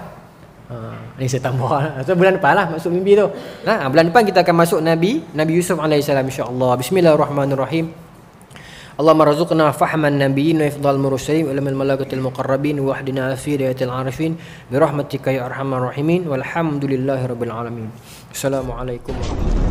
Ni saya tambah so, bulan depan lah maksud mimpi tu. Bulan depan kita akan masuk Nabi Yusuf alaihissalam insya-Allah. Bismillahirrahmanirrahim. Allahumma razuqna fahman nabiyyin wa ifdal mursalin wa ilmal malaikatil muqarrabin wa ahdina fi riyatil arifin bi rahmatika ya arhamar rahimin walhamdulillahi rabbil alamin. Assalamualaikum warahmatullahi wabarakatuh.